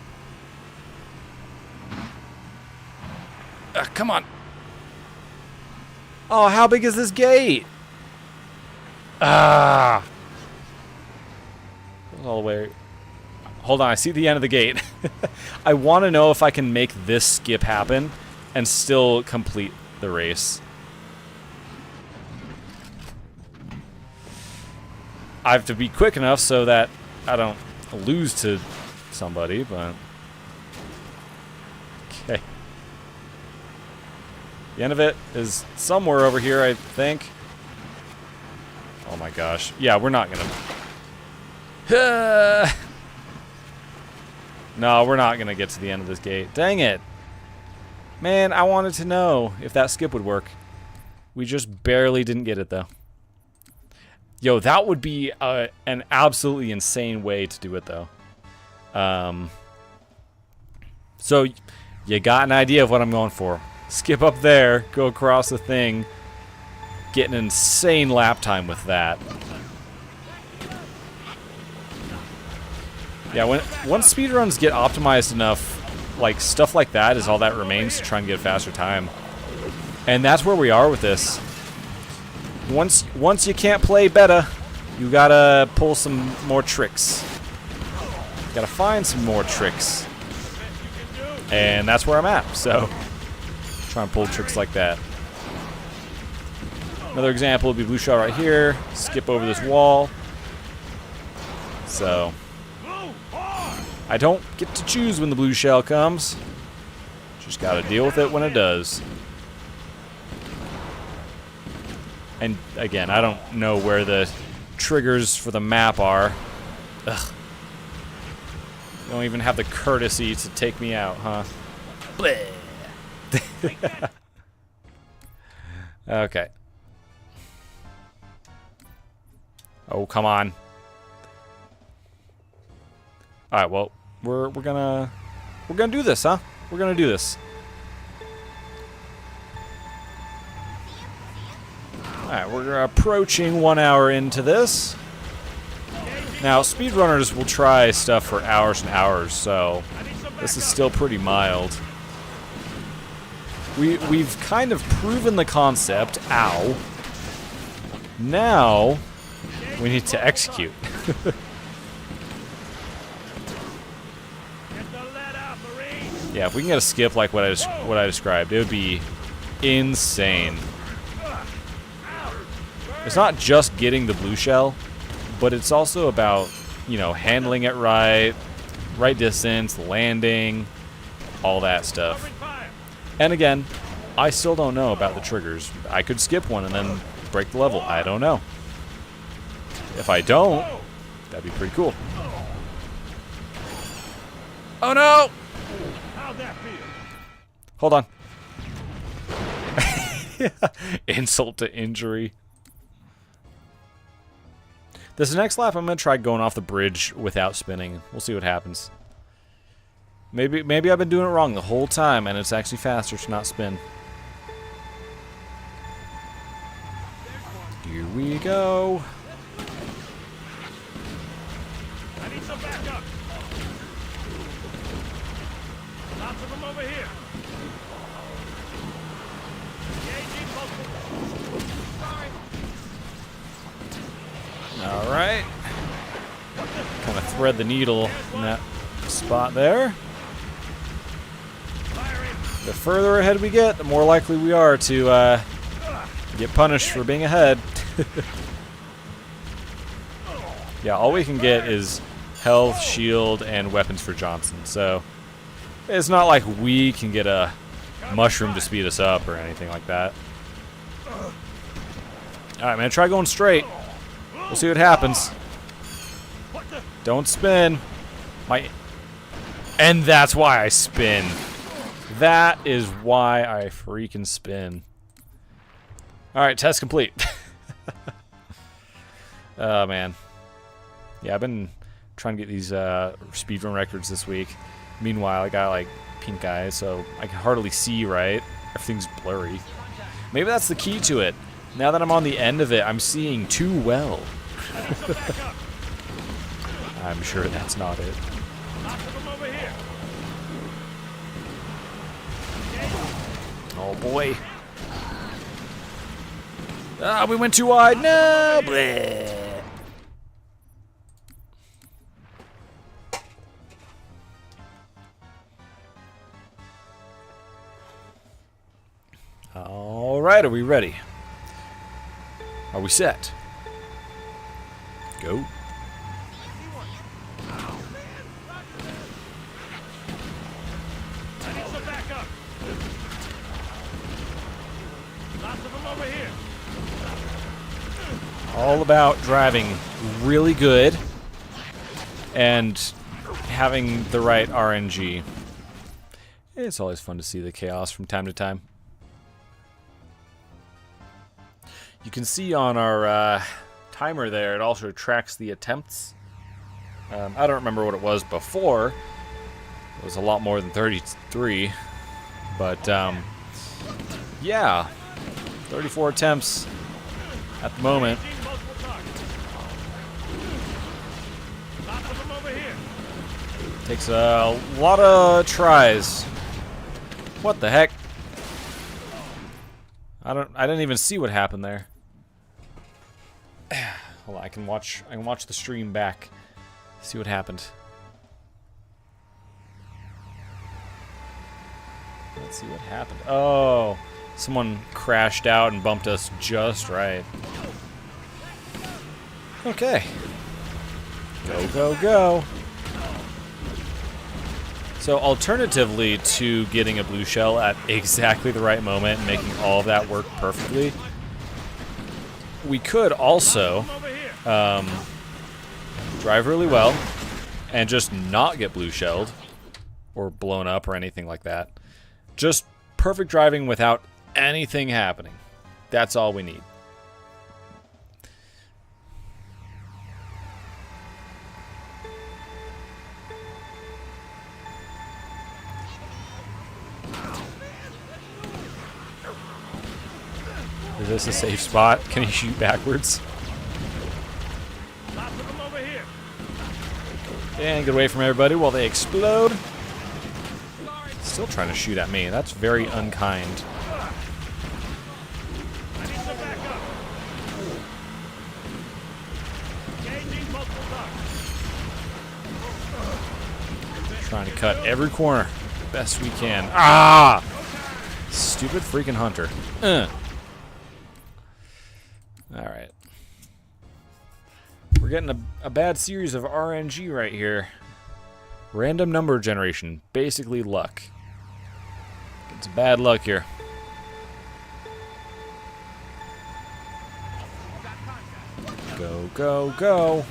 Come on! Oh, how big is this gate? Ah! All the way... Hold on, I see the end of the gate. I want to know if I can make this skip happen and still complete the race. I have to be quick enough so that I don't lose to somebody, but... Okay. The end of it is somewhere over here, I think. Oh my gosh. Yeah, we're not gonna... No, we're not gonna get to the end of this gate. Dang it. Man, I wanted to know if that skip would work. We just barely didn't get it, though. Yo, that would be an absolutely insane way to do it, though. So, you got an idea of what I'm going for. Skip up there, go across the thing, get an insane lap time with that. Yeah, once speedruns get optimized enough, like, stuff like that is all that remains to try and get a faster time. And that's where we are with this. Once you can't play better, you gotta pull some more tricks. You gotta find some more tricks. And that's where I'm at, so try and pull tricks like that. Another example would be blue shell right here. Skip over this wall. So I don't get to choose when the blue shell comes. Just gotta deal with it when it does. And again, I don't know where the triggers for the map are. Ugh. You don't even have the courtesy to take me out, huh? Okay. Oh, come on. All right, well, we're gonna do this, huh? We're gonna do this. All right, we're approaching 1 hour into this. Now, speedrunners will try stuff for hours and hours, so this is still pretty mild. We've kind of proven the concept. Ow. Now we need to execute. Yeah, if we can get a skip like what I described, it would be insane. It's not just getting the blue shell, but it's also about, you know, handling it right distance, landing, all that stuff. And again, I still don't know about the triggers. I could skip one and then break the level. I don't know. If I don't, that'd be pretty cool. Oh no! How'd that feel? Hold on. Insult to injury. This next lap, I'm gonna try going off the bridge without spinning. We'll see what happens. Maybe I've been doing it wrong the whole time, and it's actually faster to not spin. Here we go. I need some backup. Lots of them over here. Engaging multiple. Sorry. All right. Kind of thread the needle in that spot there. The further ahead we get, the more likely we are to get punished for being ahead. Yeah, all we can get is health, shield, and weapons for Johnson. So it's not like we can get a mushroom to speed us up or anything like that. Alright, man, try going straight. We'll see what happens. Don't spin. And that's why I spin. That is why I freaking spin. Alright, test complete. Oh, man. Yeah, I've been trying to get these speedrun records this week. Meanwhile, I got, like, pink eyes, so I can hardly see right. Everything's blurry. Maybe that's the key to it. Now that I'm on the end of it, I'm seeing too well. I'm sure that's not it. Oh boy. Ah, we went too wide. No. Bleh. All right, are we ready? Are we set? Go. All about driving really good and having the right RNG. It's always fun to see the chaos from time to time. You can see on our timer there, it also tracks the attempts. I don't remember what it was before. It was a lot more than 33. But, yeah. 34 attempts at the moment. Takes a lot of tries. What the heck? I didn't even see what happened there. Hold on, I can watch the stream back. See what happened. Let's see what happened. Oh, someone crashed out and bumped us just right. Okay. Go, go, go. So alternatively to getting a blue shell at exactly the right moment and making all of that work perfectly, we could also drive really well and just not get blue shelled or blown up or anything like that. Just perfect driving without anything happening. That's all we need. Is this a safe spot? Can you shoot backwards? And get away from everybody while they explode. Still trying to shoot at me. That's very unkind. Trying to cut every corner best we can. Ah! Stupid freaking hunter. Alright. We're getting a bad series of RNG right here. Random number generation. Basically luck. It's bad luck here. Go, go, go.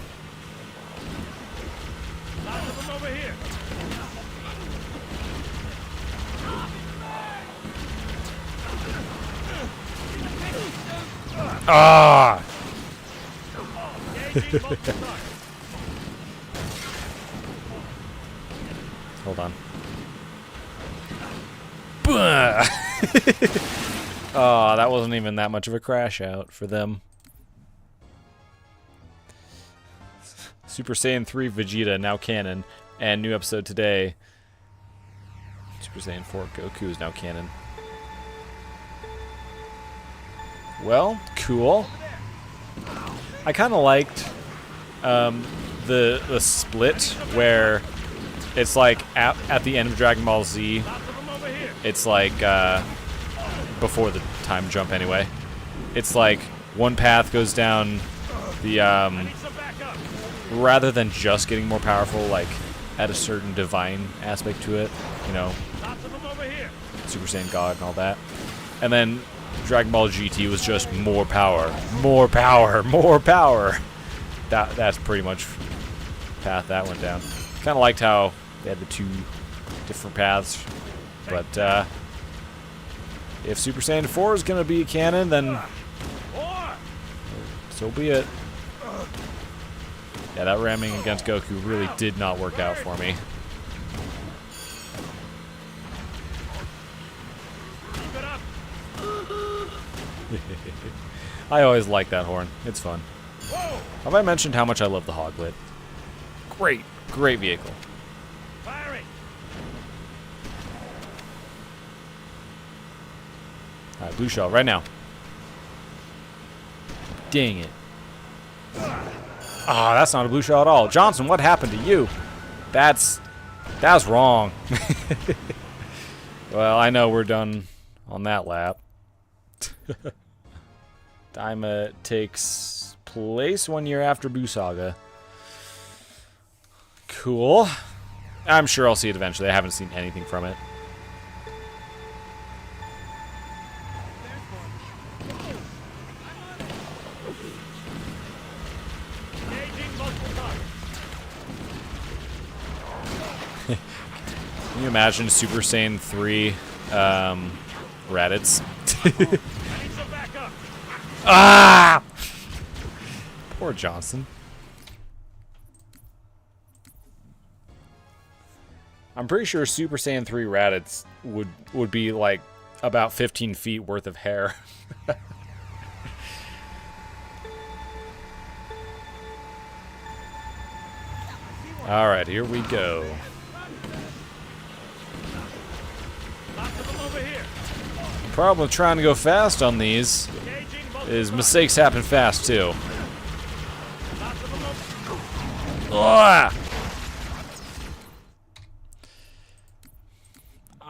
Ah! Hold on. Oh, that wasn't even that much of a crash out for them. Super Saiyan 3 Vegeta now canon, and new episode today. Super Saiyan 4 Goku is now canon. Well, cool. I kind of liked the split where it's like at the end of Dragon Ball Z, it's like before the time jump anyway. It's like one path goes down the rather than just getting more powerful, like at a certain divine aspect to it, you know, Super Saiyan God and all that, and then Dragon Ball GT was just more power, more power, more power. That's pretty much the path that went down. Kind of liked how they had the two different paths, but if Super Saiyan 4 is gonna be canon, then so be it. Yeah, that ramming against Goku really did not work out for me. Keep it up. I always like that horn. It's fun. Whoa! Have I mentioned how much I love the Hoglet? Great, great vehicle. Firing. Alright, blue shell, right now. Dang it. Ah, that's not a blue shell at all. Johnson, what happened to you? That's wrong. Well, I know we're done on that lap. Daima takes place 1 year after Buu Saga. Cool. I'm sure I'll see it eventually. I haven't seen anything from it. Engaging multiple targets. Can you imagine Super Saiyan 3 Raditz? I need some backup. Ah! Poor Johnson. I'm pretty sure Super Saiyan 3 Raditz would be like about 15 feet worth of hair. Alright, here we go. Lots of them over here. The problem with trying to go fast on these Engaging multiple is targets. mistakes happen fast too. Lots of them over. Ugh!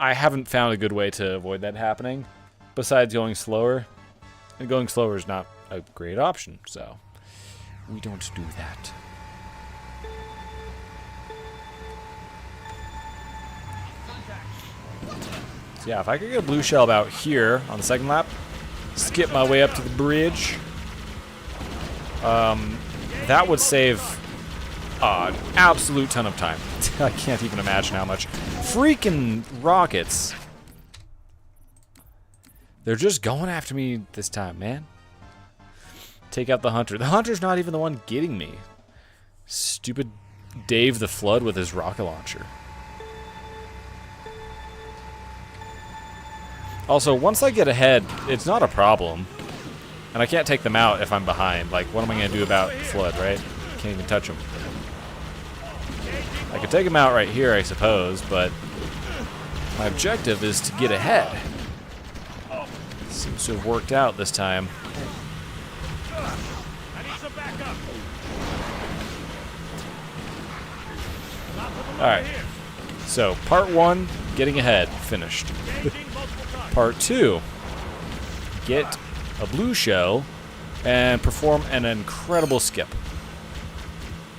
I haven't found a good way to avoid that happening, besides going slower. And going slower is not a great option, so we don't do that. So yeah, if I could get a blue shell about here on the second lap, skip my way up to the bridge, that would save an absolute ton of time. I can't even imagine how much. Freaking rockets. They're just going after me this time, man. Take out the hunter. The hunter's not even the one getting me. Stupid Dave the Flood with his rocket launcher. Also, once I get ahead, it's not a problem. And I can't take them out if I'm behind. Like, what am I going to do about Flood, right? Can't even touch him. I could take him out right here, I suppose, but my objective is to get ahead. Seems to have worked out this time. I need some backup. Lots of them Alright. over here. So, part 1, getting ahead, finished. Engaging multiple targets. Part 2, get a blue shell and perform an incredible skip.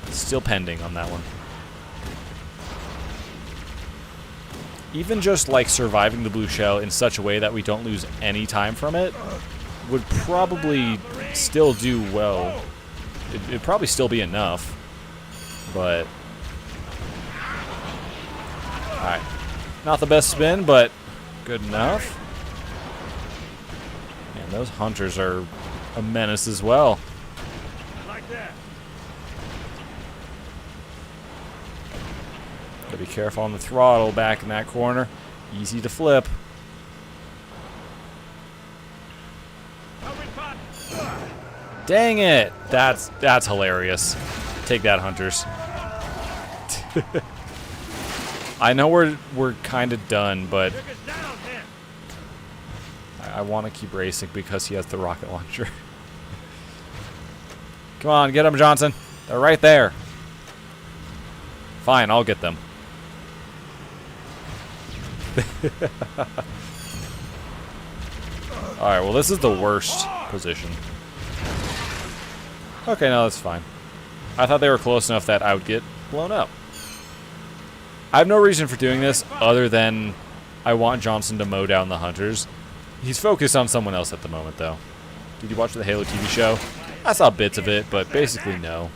Still pending on that one. Even just like surviving the blue shell in such a way that we don't lose any time from it would probably still do well. It'd probably still be enough, but alright. Not the best spin, but good enough. And those hunters are a menace as well. Like that. Gotta be careful on the throttle back in that corner. Easy to flip. Covering pot. Dang it! That's hilarious. Take that, hunters. I know we're kind of done, but Took us down, man. I want to keep racing because he has the rocket launcher. Come on, get them, Johnson. They're right there. Fine, I'll get them. Alright, well this is the worst position. Okay, no, that's fine. I thought they were close enough that I would get blown up. I have no reason for doing this other than I want Johnson to mow down the hunters. He's focused on someone else at the moment, though. Did you watch the Halo TV show? I saw bits of it, but basically no.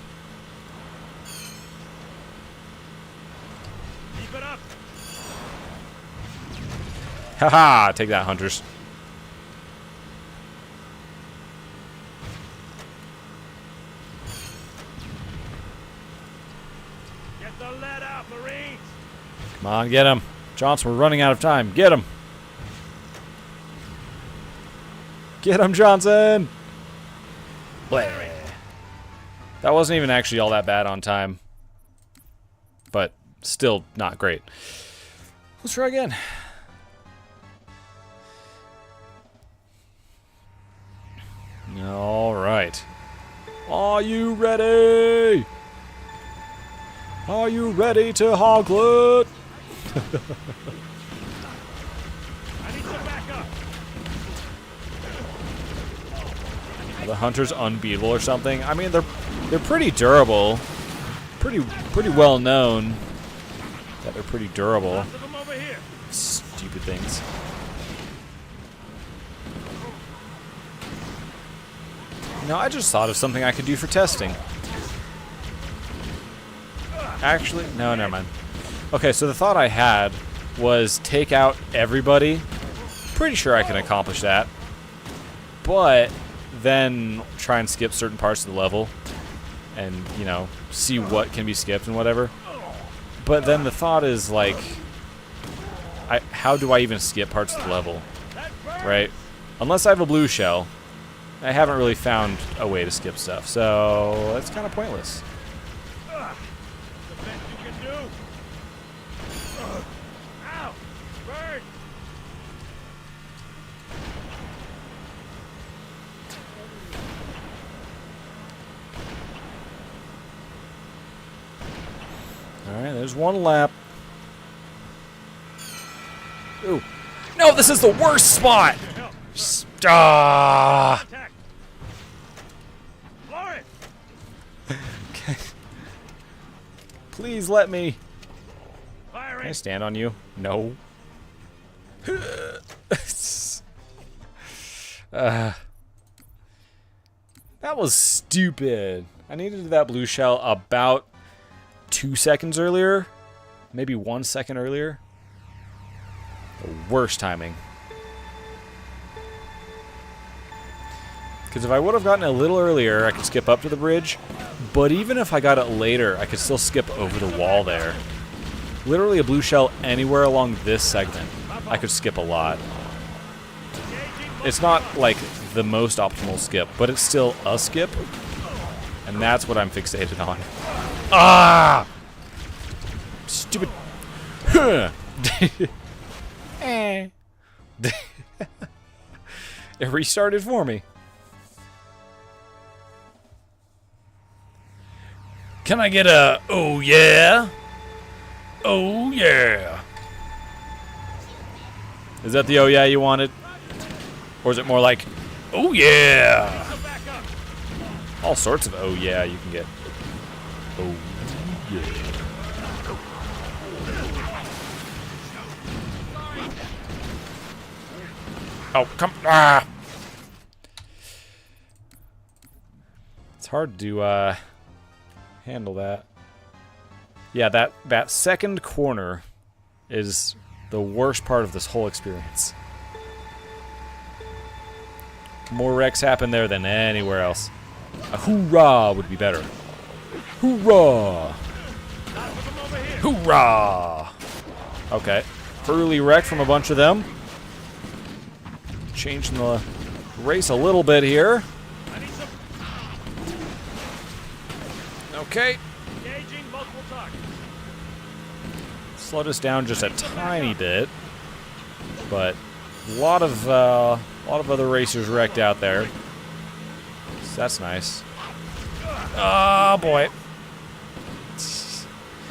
Keep it up. Haha, take that, hunters. Get the lead out, Marines. Come on, get him. Johnson, we're running out of time. Get him. Get him, Johnson. Bleh. That wasn't even actually all that bad on time. But still not great. Let's try again. All right. Are you ready? Are you ready to hoglet? I need some backup. Are the hunters unbeatable or something? I mean, they're pretty durable. Pretty well known that they're pretty durable. Lots of them over here. Stupid things. No, I just thought of something I could do for testing. Actually, no, never mind. Okay, so the thought I had was take out everybody. Pretty sure I can accomplish that. But then try and skip certain parts of the level. And, you know, see what can be skipped and whatever. But then the thought is, like, how do I even skip parts of the level? Right? Unless I have a blue shell, I haven't really found a way to skip stuff. So that's kind of pointless. The best you can do. Ow! Bird! Alright, there's one lap. Ooh. No, this is the worst spot! Ah! Attack! Floor it! Okay. Please let me. Can I Firing! stand on you? No. That was stupid. I needed that blue shell about 2 seconds earlier. Maybe 1 second earlier. The worst timing. Because if I would have gotten it a little earlier, I could skip up to the bridge. But even if I got it later, I could still skip over the wall there. Literally a blue shell anywhere along this segment, I could skip a lot. It's not like the most optimal skip, but it's still a skip. And that's what I'm fixated on. Ah! Stupid. It restarted for me. Can I get a oh yeah? Oh yeah. Is that the oh yeah you wanted? Or is it more like oh yeah? All sorts of oh yeah you can get. Oh yeah. Oh, come ah. It's hard to handle that. Yeah, that second corner is the worst part of this whole experience. More wrecks happen there than anywhere else. A hoorah would be better. Hoorah! Hoorah! Okay. Early wreck from a bunch of them. Changing the race a little bit here. Okay. Engaging multiple targets. Slowed us down just a tiny bit, but a lot of other racers wrecked out there. So that's nice. Oh boy. Lots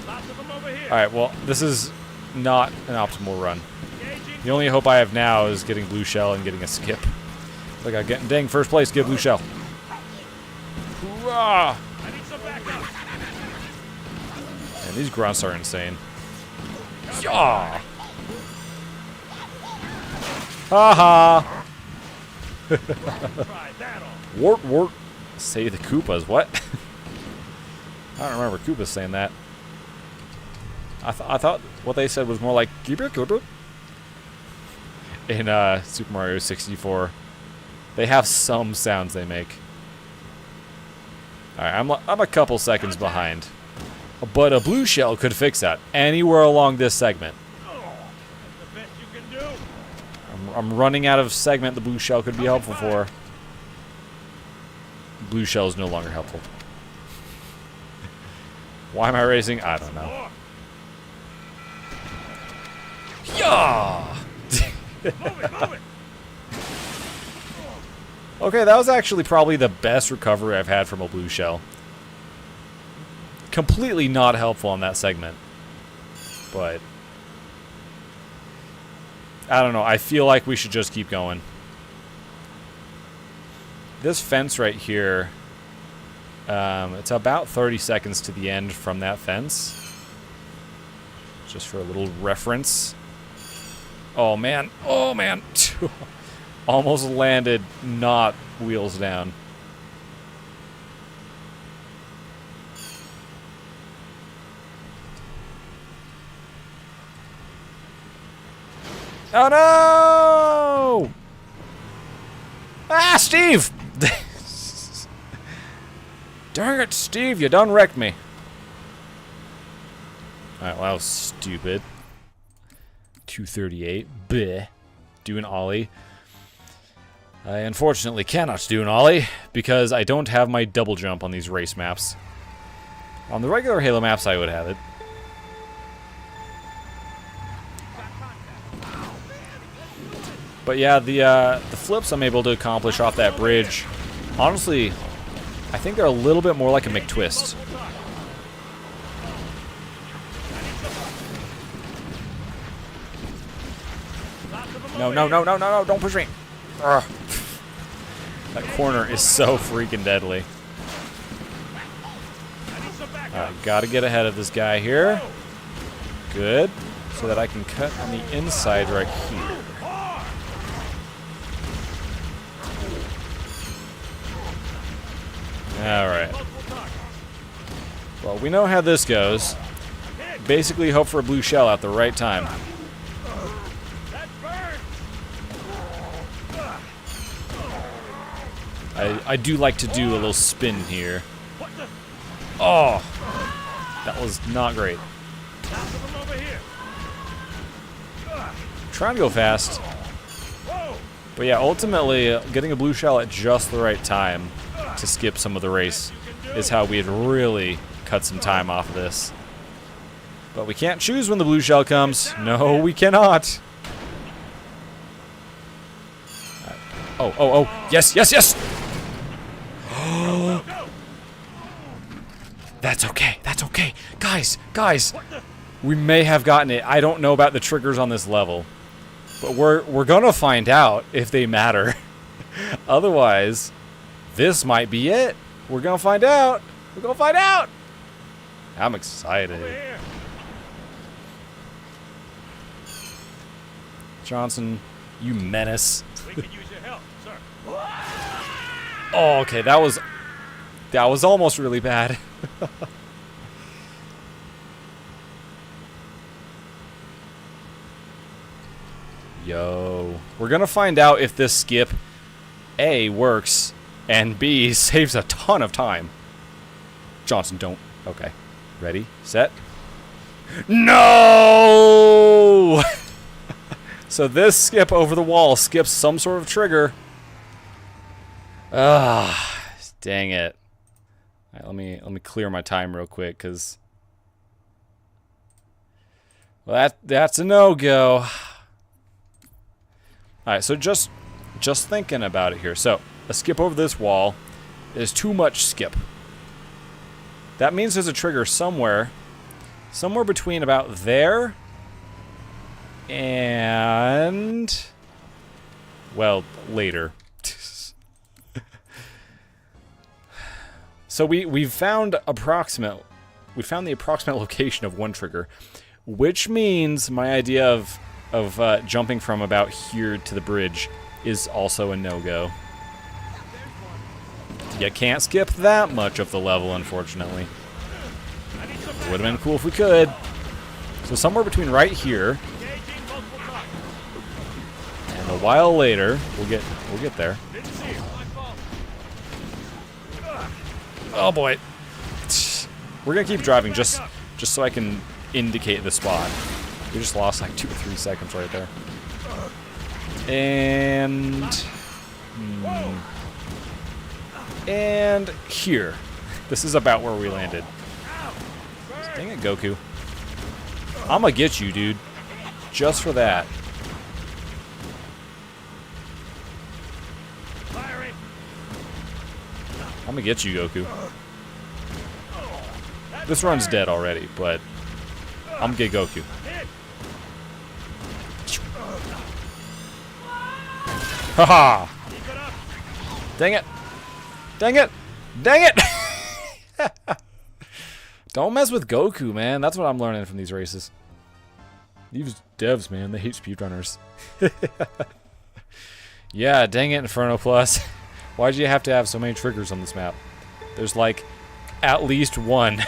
of them over here. All right. Well, this is not an optimal run. The only hope I have now is getting blue shell and getting a skip. Like I get dang first place, get blue shell. Hoorah! I need some backup. And these grunts are insane. Yeah. Ha Try that on. Wart wart. Say the Koopas. What? I don't remember Koopas saying that. I thought what they said was more like keep it good. In Super Mario 64, they have some sounds they make. All right, I'm a couple seconds behind. But a blue shell could fix that anywhere along this segment. That's the best you can do. I'm running out of segment the blue shell could be helpful for. Blue shell is no longer helpful. Why am I racing? I don't know. Yeah! Move it. Okay, that was actually probably the best recovery I've had from a blue shell. Completely not helpful on that segment. But I don't know. I feel like we should just keep going. This fence right here, it's about 30 seconds to the end from that fence. Just for a little reference. Oh, man. Oh, man. Almost landed not wheels down. Oh, no! Ah, Steve! Darn it, Steve, you done wrecked me. Alright, well, that was stupid. 238. Bleh. Do an ollie. I unfortunately cannot do an ollie because I don't have my double jump on these race maps. On the regular Halo maps, I would have it. But yeah, the flips I'm able to accomplish off that bridge, honestly, I think they're a little bit more like a McTwist. No, don't push me. Ugh. That corner is so freaking deadly. Alright, gotta get ahead of this guy here. Good. So that I can cut on the inside right here. Alright. Well, we know how this goes. Basically hope for a blue shell at the right time. I do like to do a little spin here. Oh! That was not great. Trying to go fast. But yeah, ultimately, getting a blue shell at just the right time to skip some of the race is how we'd really cut some time off of this. But we can't choose when the blue shell comes. No, we cannot. Oh. Yes. That's okay. Guys. We may have gotten it. I don't know about the triggers on this level. But we're gonna find out if they matter. Otherwise, this might be it. We're gonna find out. I'm excited. Johnson, you menace. We could use your help, sir. Oh, okay, that was almost really bad. Yo, we're gonna find out if this skip A works and B saves a ton of time. Johnson, don't. Okay, ready, set. No! So this skip over the wall skips some sort of trigger. Ah, dang it. All right, let me clear my time real quick, cause well, that's a no-go. All right, so just thinking about it here. So a skip over this wall is too much skip. That means there's a trigger somewhere between about there and, well, later. So we found the approximate location of one trigger, which means my idea of jumping from about here to the bridge is also a no-go. You can't skip that much of the level, unfortunately. Would have been cool if we could. So somewhere between right here and a while later, we'll get there. Oh boy. We're gonna keep driving just so I can indicate the spot. We just lost like 2 or 3 seconds right there. And and here. This is about where we landed. Dang it, Goku. I'ma get you, dude. Just for that. I'm gonna get you, Goku. This run's dead already, but I'm gonna get Goku. Haha! Dang it! Dang it! Dang it! Don't mess with Goku, man. That's what I'm learning from these races. These devs, man, they hate speedrunners. Yeah, dang it, Inferno Plus. Why'd you have to have so many triggers on this map? There's like at least one.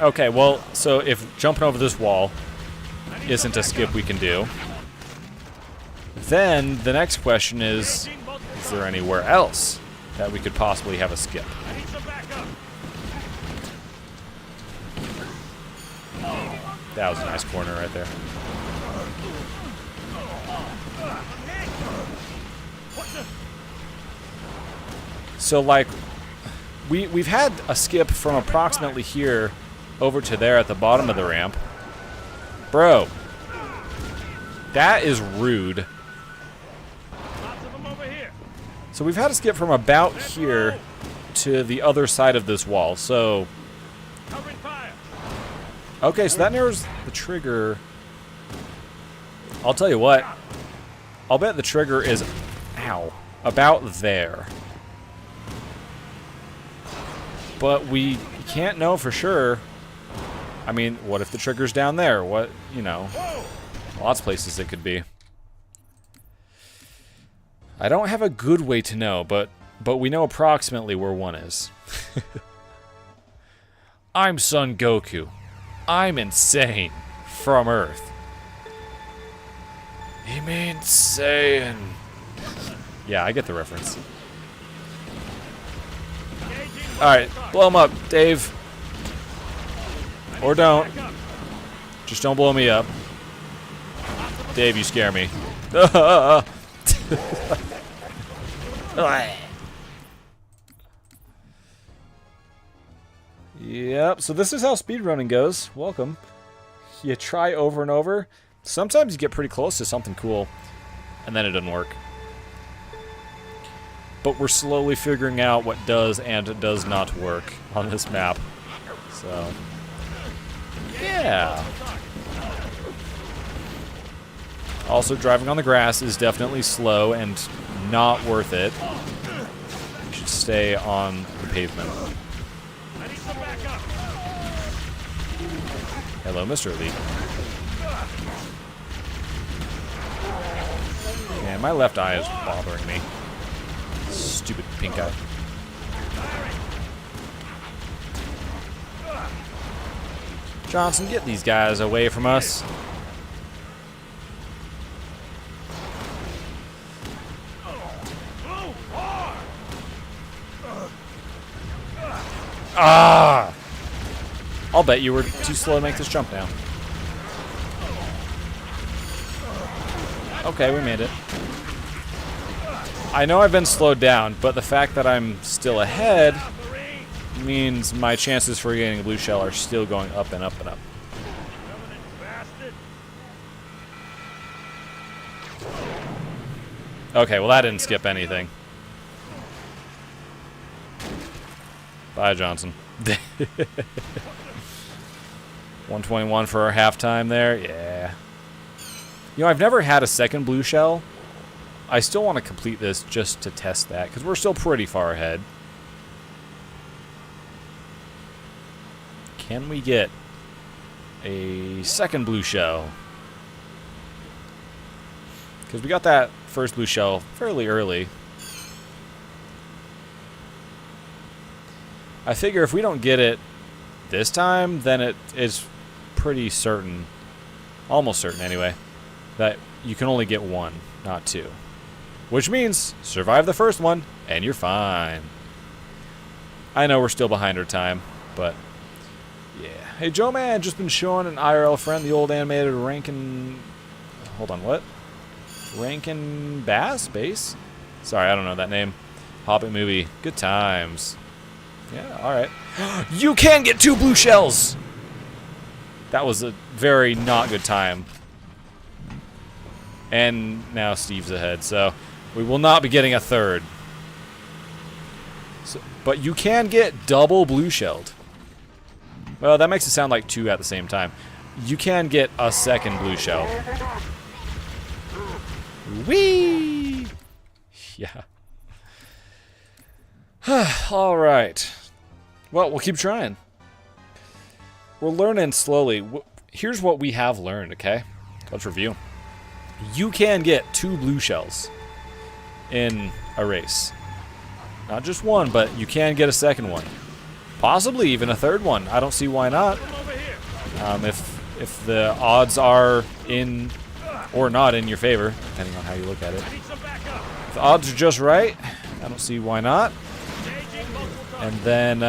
Okay, well, so if jumping over this wall isn't a skip we can do, then the next question is there anywhere else that we could possibly have a skip? That was a nice corner right there. So, like, we've had a skip from approximately here over to there at the bottom of the ramp. Bro, that is rude. So we've had a skip from about here to the other side of this wall. So, okay, so that narrows the trigger. I'll tell you what. I'll bet the trigger is, ow, about there. But we can't know for sure. I mean, what if the trigger's down there? What, you know, lots of places it could be. I don't have a good way to know, but we know approximately where one is. I'm Son Goku. I'm insane. From Earth. He means Saiyan. Yeah, I get the reference. Alright, blow him up, Dave. Or don't. Just don't blow me up. Dave, you scare me. Yep, so this is how speedrunning goes. Welcome. You try over and over. Sometimes you get pretty close to something cool, and then it doesn't work. But we're slowly figuring out what does and does not work on this map. So, yeah. Also, driving on the grass is definitely slow and not worth it. You should stay on the pavement. Hello, Mr. Elite. Man, my left eye is bothering me. Stupid pink eye. Johnson, get these guys away from us. Ah! I'll bet you were too slow to make this jump now. Okay, we made it. I know I've been slowed down, but the fact that I'm still ahead means my chances for getting a blue shell are still going up and up and up. Okay, well that didn't skip anything. Bye, Johnson. 121 for our halftime there. Yeah. You know, I've never had a second blue shell. I still want to complete this just to test that, because we're still pretty far ahead. Can we get a second blue shell? Because we got that first blue shell fairly early. I figure if we don't get it this time, then it is pretty certain, almost certain anyway, that you can only get one, not two. Which means survive the first one, and you're fine. I know we're still behind our time, but yeah. Hey, Joe Man, just been showing an IRL friend the old animated Rankin. Hold on, what? Rankin Bass Base? Sorry, I don't know that name. Hobbit movie. Good times. Yeah, alright. You can get 2 blue shells! That was a very not good time. And now Steve's ahead, so we will not be getting a 3rd. So, but you can get double blue shelled. Well, that makes it sound like 2 at the same time. You can get a 2nd blue shell. Whee! Yeah. Alright. Well, we'll keep trying. We're learning slowly. Here's what we have learned, okay? Let's review. You can get 2 blue shells in a race. Not just 1, but you can get a 2nd one. Possibly even a 3rd one. I don't see why not. If the odds are in or not in your favor, depending on how you look at it. If the odds are just right, I don't see why not. And then,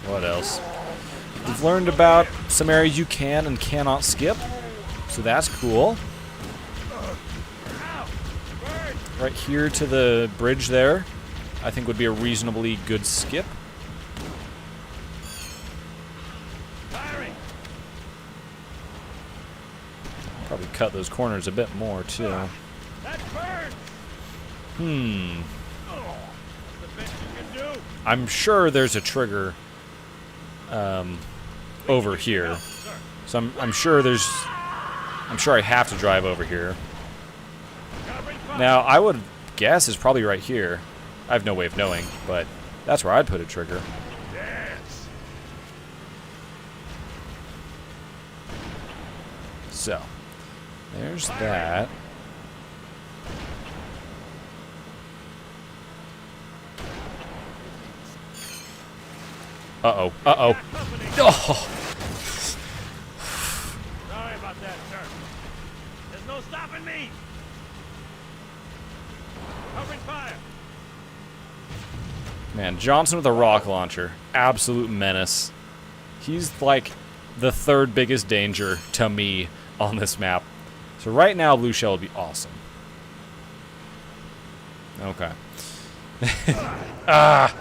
what else? We've learned about some areas you can and cannot skip, so that's cool. Right here to the bridge there, I think would be a reasonably good skip. Probably cut those corners a bit more too. I'm sure there's a trigger over here, so I'm sure I have to drive over here. Now I would guess it's probably right here. I have no way of knowing, but that's where I'd put a trigger. So there's that. Uh-oh. Uh-oh. Oh! Sorry about that, sir. There's no stopping me. Covering fire. Man, Johnson with a rock launcher. Absolute menace. He's like the 3rd biggest danger to me on this map. So right now, blue shell would be awesome. Okay. Ah!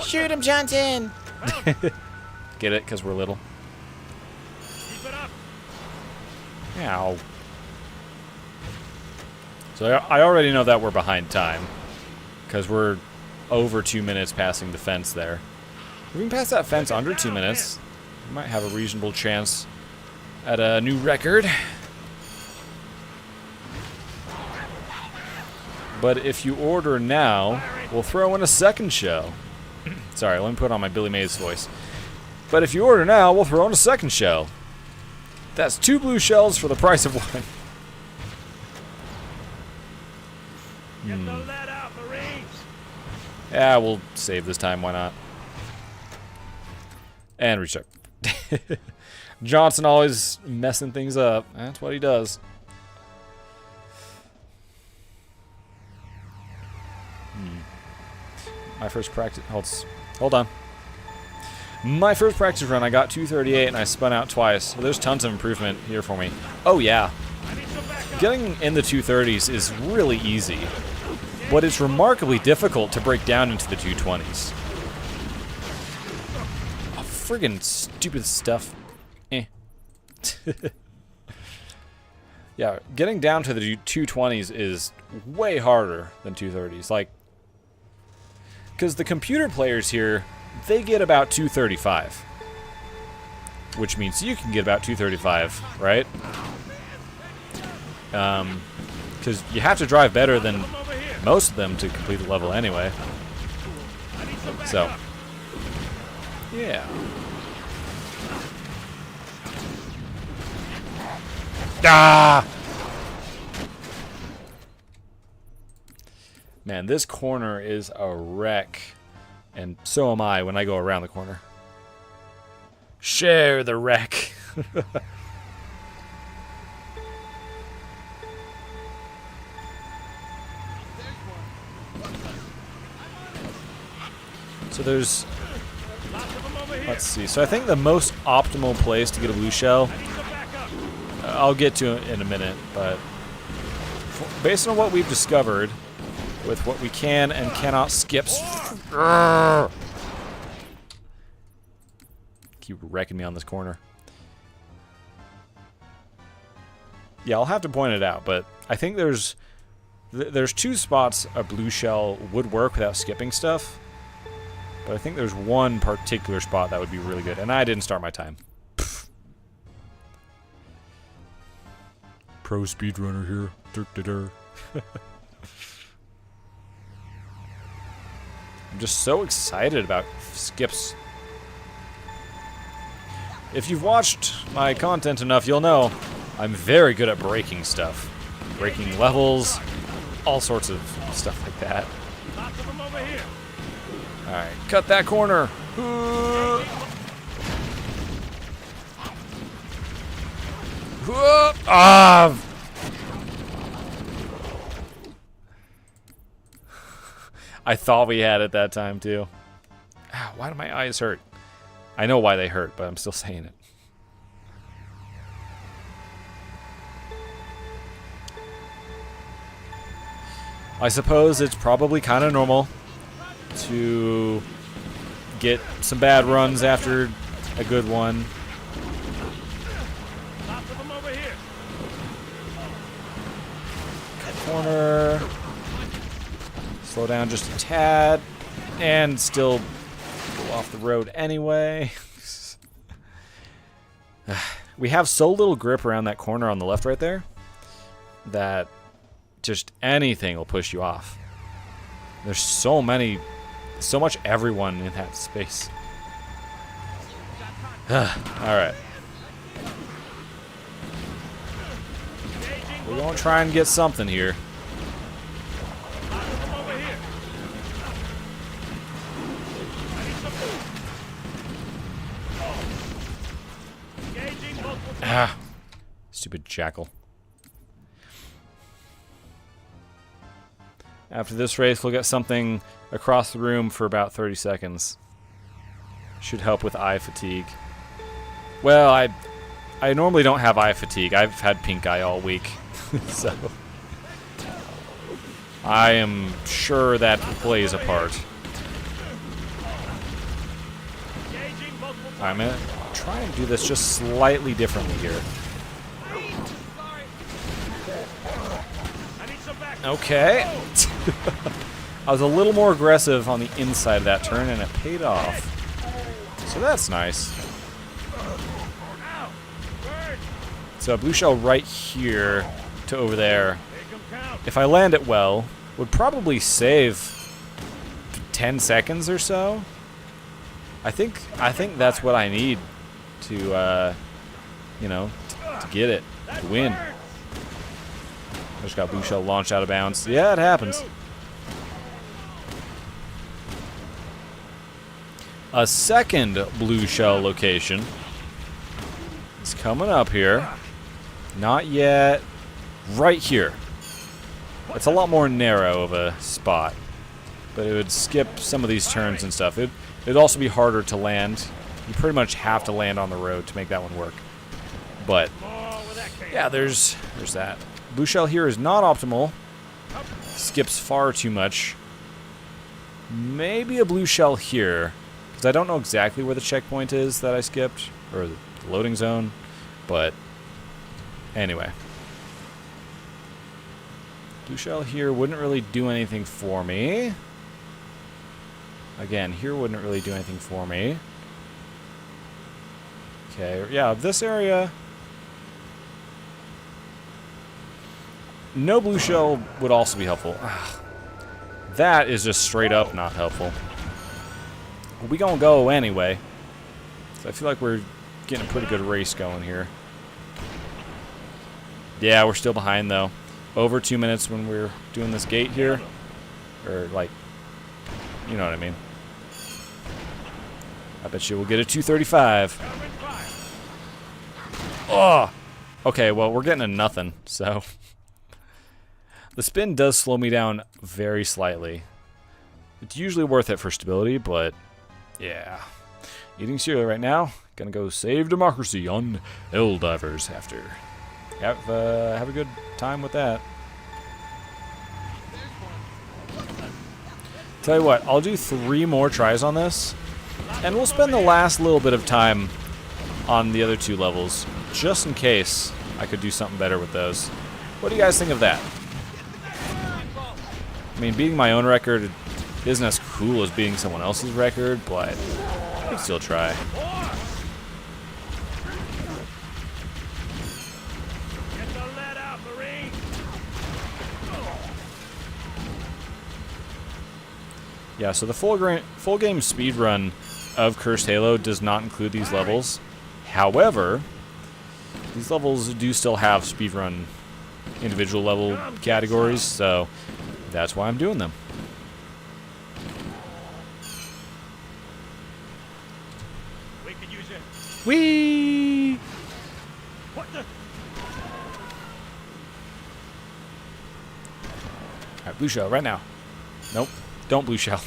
Shoot him, Johnson! Get it? Because we're little. Keep it up. Ow. So I already know that we're behind time. Because we're over 2 minutes passing the fence there. If we can pass that fence under 2 minutes, we might have a reasonable chance at a new record. But if you order now, we'll throw in a 2nd shell. Sorry, let me put on my Billy Mays voice. But if you order now, we'll throw in a 2nd shell. That's 2 blue shells for the price of 1. Get the lead out, Marines. Yeah, we'll save this time, why not? And restart. Johnson always messing things up. That's what he does. My first practice... Hold on. My first practice run, I got 238 and I spun out twice. So there's tons of improvement here for me. Oh, yeah. Getting in the 230s is really easy. But it's remarkably difficult to break down into the 220s. Oh, friggin' stupid stuff. Yeah, getting down to the 220s is way harder than 230s. Like, because the computer players here, they get about 235. Which means you can get about 235, right? Because you have to drive better than most of them to complete the level anyway. So, yeah. Ah! Man, this corner is a wreck. And so am I when I go around the corner. Share the wreck. So there's, Lots of them over here. let's see. So I think the most optimal place to get a blue shell, I need some backup. I'll get to it in a minute, but based on what we've discovered with what we can and cannot skip. Keep wrecking me on this corner. Yeah, I'll have to point it out, but I think there's two spots a blue shell would work without skipping stuff. But I think there's one particular spot that would be really good, and I didn't start my time. Pro speedrunner here. I'm just so excited about skips. If you've watched my content enough, you'll know I'm very good at breaking stuff. Breaking levels, all sorts of stuff like that. Lots of them over here. Alright, cut that corner. Ah! I thought we had it that time too. Ah, why do my eyes hurt? I know why they hurt, but I'm still saying it. I suppose it's probably kind of normal to get some bad runs after a good one. Lots of them over here. Corner. Slow down just a tad. And still go off the road anyway. We have so little grip around that corner on the left right there that just anything will push you off. There's so much everyone in that space. Alright. We're gonna try and get something here. Lots of them over here. I need some food. Engaging multiple. Ah, stupid jackal. After this race, we'll get something across the room for about 30 seconds. Should help with eye fatigue. Well, I normally don't have eye fatigue. I've had pink eye all week. So I am sure that plays a part. Engaging multiple. I'm going to try and do this just slightly differently here. I need some backup. Okay. I was a little more aggressive on the inside of that turn, and it paid off. So that's nice. Ow. Bird. So a blue shell right here to over there. Make 'em count. If I land it well, would probably save 10 seconds or so. I think that's what I need to, you know, to get it, to win. Bird. I just got blue shell launched out of bounds. Yeah, it happens. A second blue shell location is coming up here. Not yet. Right here. It's a lot more narrow of a spot, but it would skip some of these turns and stuff. It'd also be harder to land. You pretty much have to land on the road to make that one work. But More with that case. yeah, there's that. Blue shell here is not optimal. Skips far too much. Maybe a blue shell here, because I don't know exactly where the checkpoint is that I skipped, or the loading zone, but anyway. Blue shell here wouldn't really do anything for me. Again, here wouldn't really do anything for me. Okay, yeah, this area. No blue shell would also be helpful. That is just straight up not helpful. We gonna go anyway. So I feel like we're getting a pretty good race going here. Yeah, we're still behind though. Over 2 minutes when we're doing this gate here. Or like, you know what I mean. I bet you we'll get a 2:35. Covering fire. Oh! Okay, well, we're getting a nothing, so. The spin does slow me down very slightly. It's usually worth it for stability, but yeah. Eating cereal right now. Gonna go save democracy on Helldivers after. Have a good time with that. Tell you what, I'll do 3 more tries on this, and we'll spend the last little bit of time on the other 2 levels, just in case I could do something better with those. What do you guys think of that? I mean, beating my own record isn't as cool as beating someone else's record, but I can still try. Get the lead out, Marine. Yeah, so the full game speedrun of Cursed Halo does not include these levels. However, these levels do still have speedrun individual level categories, so that's why I'm doing them. We could use it. Whee! What the? Alright, blue shell right now. Nope, don't blue shell.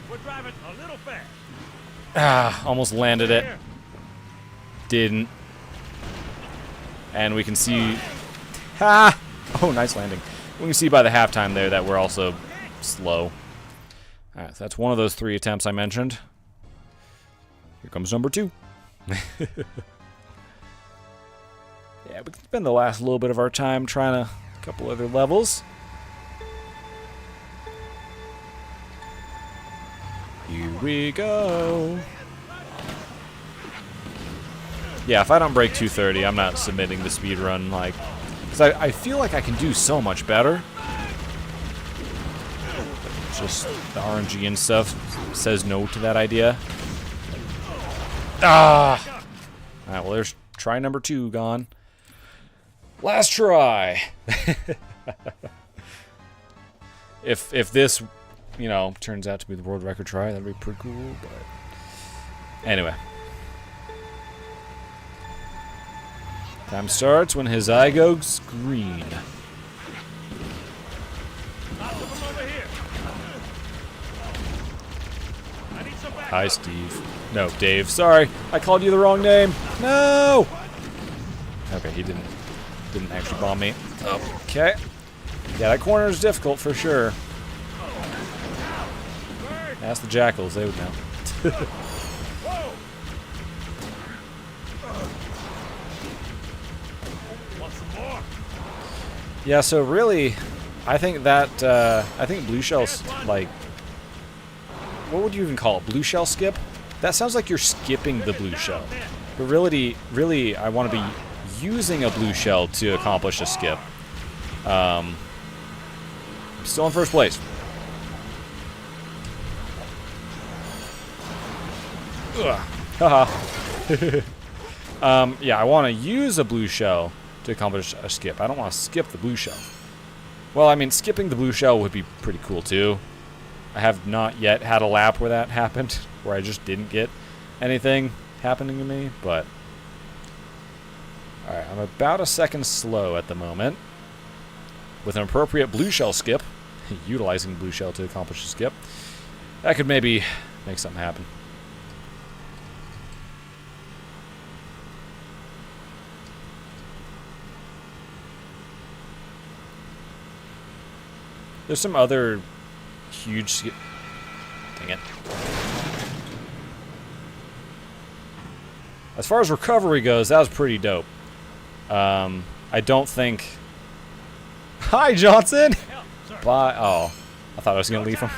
We're driving a little fast. Ah, almost landed it. Didn't. And we can see... Ha! Oh, nice landing. We can see by the halftime there that we're also slow. Alright, so that's one of those 3 attempts I mentioned. Here comes number 2. Yeah, we can spend the last little bit of our time trying a couple other levels. Here we go. Yeah, if I don't break 230, I'm not submitting the speedrun, like, because I feel like I can do so much better. Just the RNG and stuff says no to that idea. Ah! Alright, well, there's try number 2 gone. Last try! If this, you know, turns out to be the world record try, that'd be pretty cool, but... Anyway. Time starts when his eye goes green. Lots of them over here. I need some backup. Hi, Steve. No, Dave. Sorry, I called you the wrong name. No! Okay, he didn't actually bomb me. Okay. Yeah, that corner is difficult for sure. Ask the jackals, they would know. Whoa! Want some more? Yeah, so really, I think that, I think blue shell's, like, what would you even call it? Blue shell skip? That sounds like you're skipping the blue shell. But really, I want to be using a blue shell to accomplish a skip. I'm still in first place. Ugh. Haha. Yeah, I want to use a blue shell to accomplish a skip. I don't want to skip the blue shell. Well, I mean, skipping the blue shell would be pretty cool too. I have not yet had a lap where that happened, where I just didn't get anything happening to me, but... Alright, I'm about a second slow at the moment. With an appropriate blue shell skip, utilizing blue shell to accomplish a skip, that could maybe make something happen. There's some other huge skip. Dang it. As far as recovery goes, that was pretty dope. I don't think... Hi, Johnson! Bye. Oh, I thought I was going to leave him.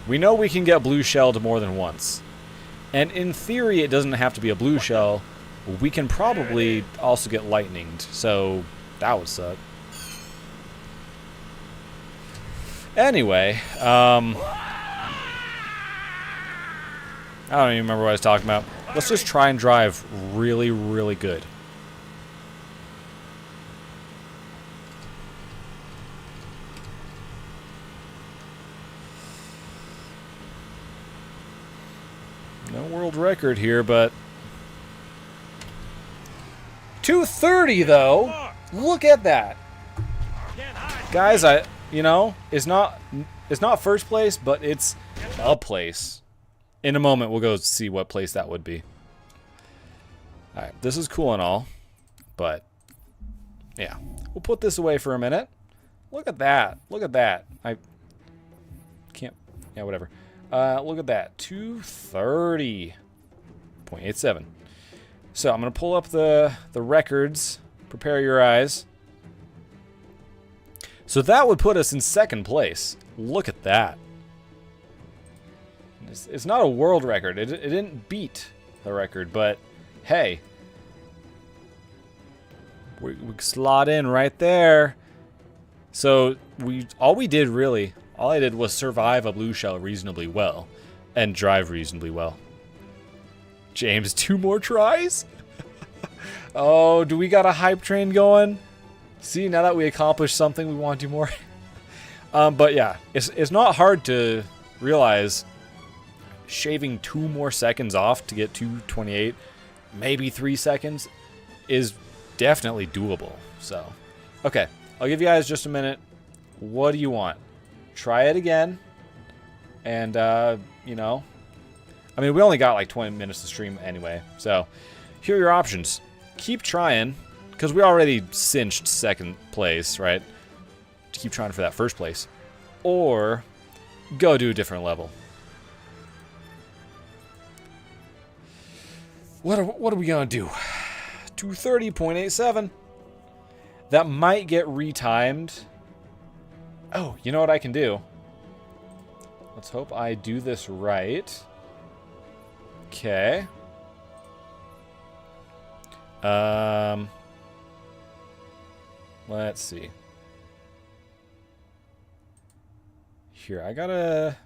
We know we can get blue shelled more than once. And in theory, it doesn't have to be a blue shell. We can probably also get lightninged, so that would suck. Anyway, I don't even remember what I was talking about. Let's just try and drive really, really good. No world record here, but 2:30 though. Look at that. Guys, it's not first place, but it's a place. In a moment, we'll go see what place that would be. All right, this is cool and all, but yeah, we'll put this away for a minute. Look at that. Look at that. I can't. Yeah, whatever. Look at that. 2:30.87. So I'm gonna pull up the records. Prepare your eyes. So that would put us in second place. Look at that. It's not a world record. It didn't beat the record, but hey, we slot in right there. So all I did was survive a blue shell reasonably well and drive reasonably well. James, 2 more tries? Oh, do we got a hype train going? See, now that we accomplished something, we want to do more. But yeah, it's not hard to realize shaving 2 more seconds off to get 2:28, maybe 3 seconds, is definitely doable. So, okay, I'll give you guys just a minute. What do you want? Try it again. And, I mean, we only got like 20 minutes to stream anyway. So, here are your options. Keep trying, because we already cinched second place, right? To keep trying for that first place. Or go do a different level. What are we gonna do? 2:30.87. That might get retimed. Oh, you know what I can do? Let's hope I do this right. Okay. Let's see. Here, I gotta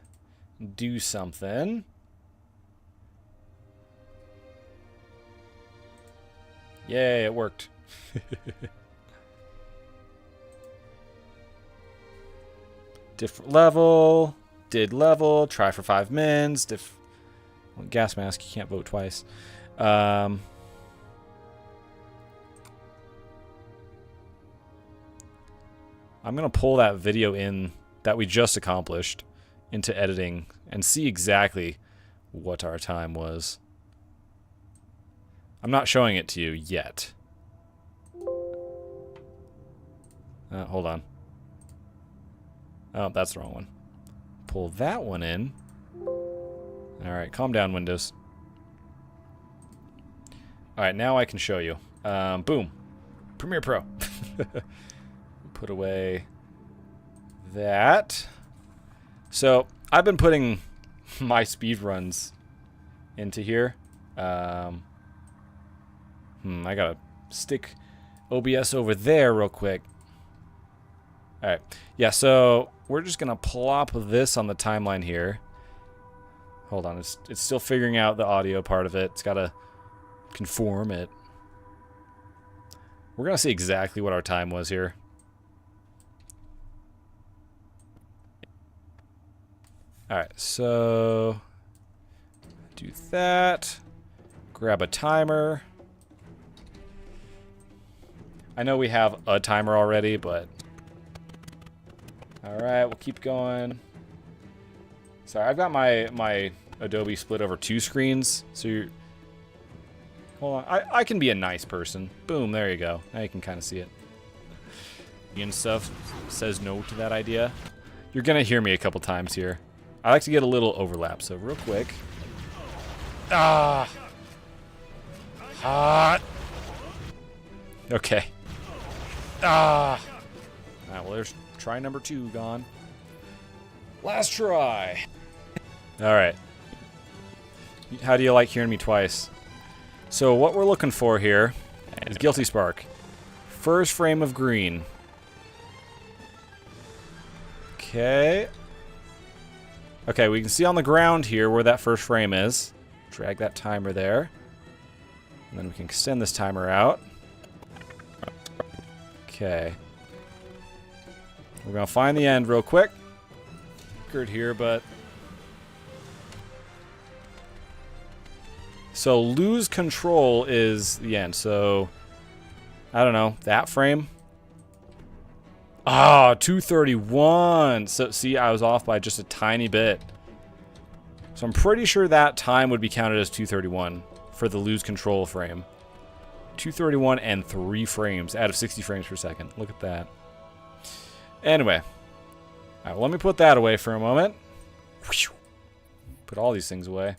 do something. Yay, it worked. Different level. Did level. Try for 5 mins. Gas mask, you can't vote twice. I'm going to pull that video in that we just accomplished into editing and see exactly what our time was. I'm not showing it to you yet. Hold on. Oh, that's the wrong one. Pull that one in. Alright, calm down, Windows. Alright, now I can show you. Boom. Premiere Pro. Put away that. So, I've been putting my speed runs into here. I gotta stick OBS over there real quick. Alright. Yeah, so we're just gonna plop this on the timeline here. Hold on, it's still figuring out the audio part of it. It's gotta conform it. We're gonna see exactly what our time was here. Alright, so do that. Grab a timer. I know we have a timer already, but alright, we'll keep going. Sorry, I've got my Adobe split over 2 screens, so you're... Hold on, I can be a nice person. Boom, there you go. Now you can kind of see it. And stuff says no to that idea. You're gonna hear me a couple times here. I like to get a little overlap, so real quick. Ah! Hot! Okay. Ah! Alright, well there's try number 2 gone. Last try! Alright. How do you like hearing me twice? So what we're looking for here is Guilty Spark. First frame of green. Okay. Okay, we can see on the ground here where that first frame is. Drag that timer there. And then we can extend this timer out. Okay. We're gonna find the end real quick. Record here, but... So lose control is the end. So I don't know, that frame. Ah, 231. So see, I was off by just a tiny bit. So I'm pretty sure that time would be counted as 231 for the lose control frame. 231 and 3 frames out of 60 frames per second. Look at that. Anyway. All right, well, let me put that away for a moment. Put all these things away.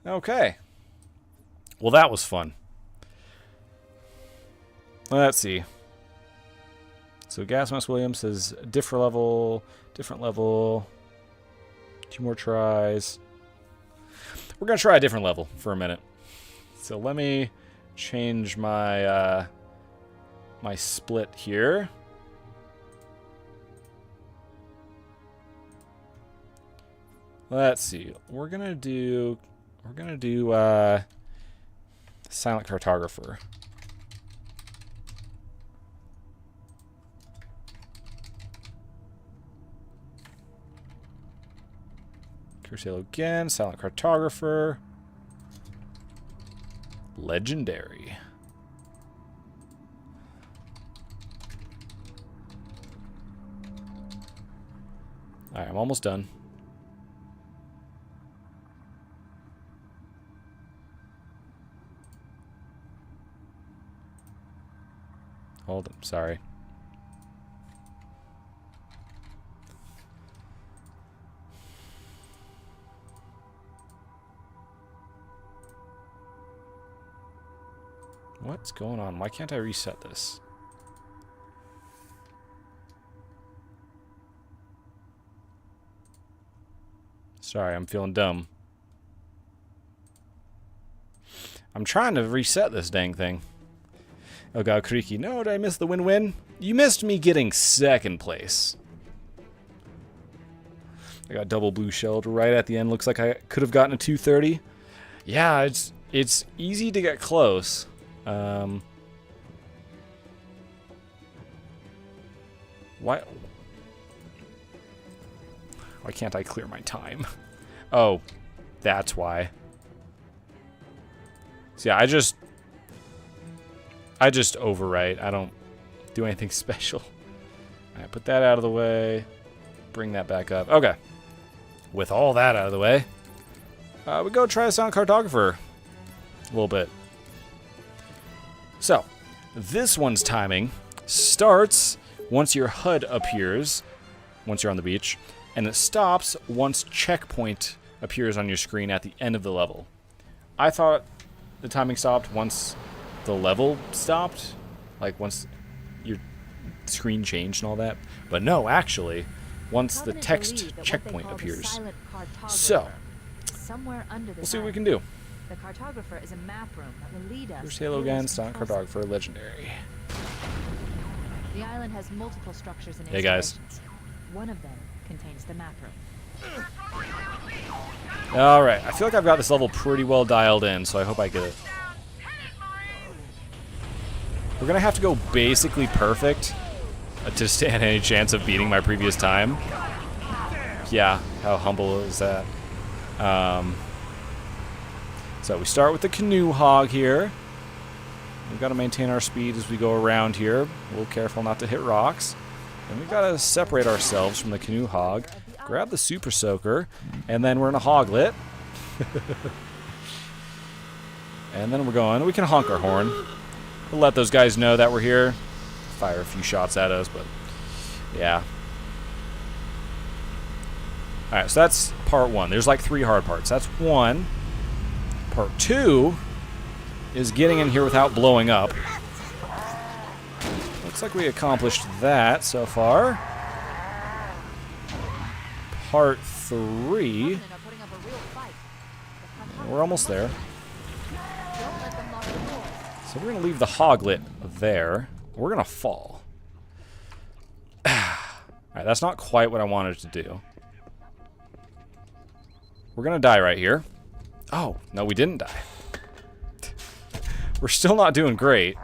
Okay. Well, that was fun. Let's see. So Gasmas Williams says different level. 2 more tries. We're going to try a different level for a minute. So let me change my my split here. Let's see. We're gonna do silent cartographer. Cursail again, silent cartographer. Legendary. Alright, I'm almost done. Hold on, sorry. What's going on? Why can't I reset this? Sorry, I'm feeling dumb. I'm trying to reset this dang thing. Oh god, Creaky. No, did I miss the win-win? You missed me getting second place. I got double blue shelled right at the end. Looks like I could have gotten a 230. Yeah, it's easy to get close. Why can't I clear my time? Oh, that's why. So yeah, I just overwrite. I don't do anything special. Alright, put that out of the way. Bring that back up. Okay. With all that out of the way, we go try a sound cartographer a little bit. So, this one's timing starts once your HUD appears, once you're on the beach, and it stops once checkpoint appears on your screen at the end of the level. I thought the timing stopped once the level stopped, like once your screen changed and all that. But no, actually, once the text checkpoint appears. So, we'll see what we can do. The cartographer is a map room that will lead us. Here's Halo again, Silent Cartographer, Legendary. The island has multiple structures and Hey guys. One of them contains the map room. Alright, I feel like I've got this level pretty well dialed in, so I hope I get it. We're gonna have to go basically perfect to stand any chance of beating my previous time. Yeah, how humble is that? So we start with the canoe hog here. We've got to maintain our speed as we go around here. A little careful not to hit rocks. And we've got to separate ourselves from the canoe hog. Grab the super soaker, and then we're in a hoglet. And then we're going. We can honk our horn. We'll let those guys know that we're here. Fire a few shots at us, but yeah. Alright, so that's part 1. There's like 3 hard parts. That's 1. Part 2 is getting in here without blowing up. Looks like we accomplished that so far. Part 3. We're almost there. So we're going to leave the hoglet there. We're going to fall. Alright, that's not quite what I wanted to do. We're going to die right here. Oh, no, we didn't die. We're still not doing great.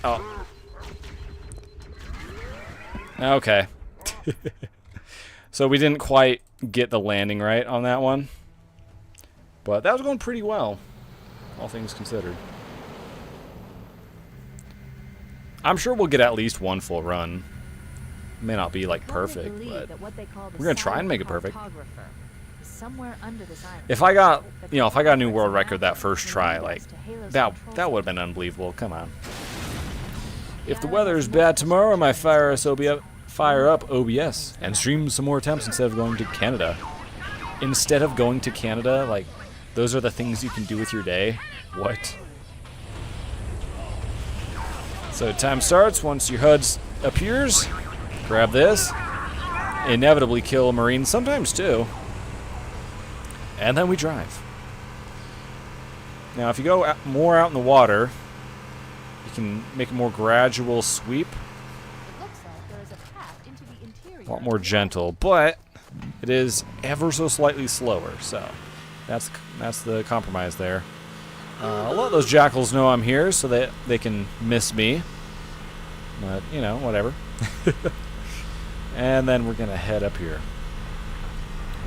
Oh. Okay. So we didn't quite get the landing right on that one. But that was going pretty well, all things considered. I'm sure we'll get at least one full run. May not be like perfect, but we're gonna try and make it perfect. If I got, you know, if I got a new world record that first try, like that would have been unbelievable. Come on. If the weather is bad tomorrow, I might fire up OBS and stream some more attempts instead of going to Canada. Instead of going to Canada, like those are the things you can do with your day. What? So time starts once your HUD appears. Grab this. Inevitably kill a Marine, sometimes two. And then we drive. Now if you go more out in the water, you can make a more gradual sweep. It looks like there is a path into the interior. A lot more gentle, but it is ever so slightly slower, so that's the compromise there. I'll let those jackals know I'm here so that they can miss me. But, you know, whatever. And then we're going to head up here.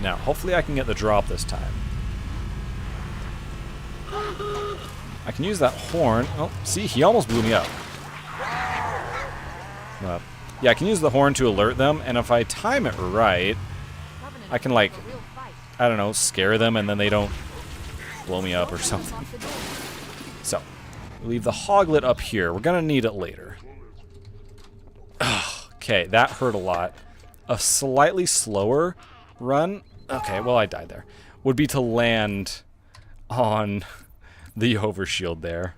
Now, hopefully I can get the drop this time. I can use that horn. Oh, see, he almost blew me up. Yeah, I can use the horn to alert them, and if I time it right, I can, like, I don't know, scare them, and then they don't blow me up or something. So, leave the hoglet up here. We're going to need it later. Okay, that hurt a lot. A slightly slower run, okay, well, I died there, would be to land on the overshield there.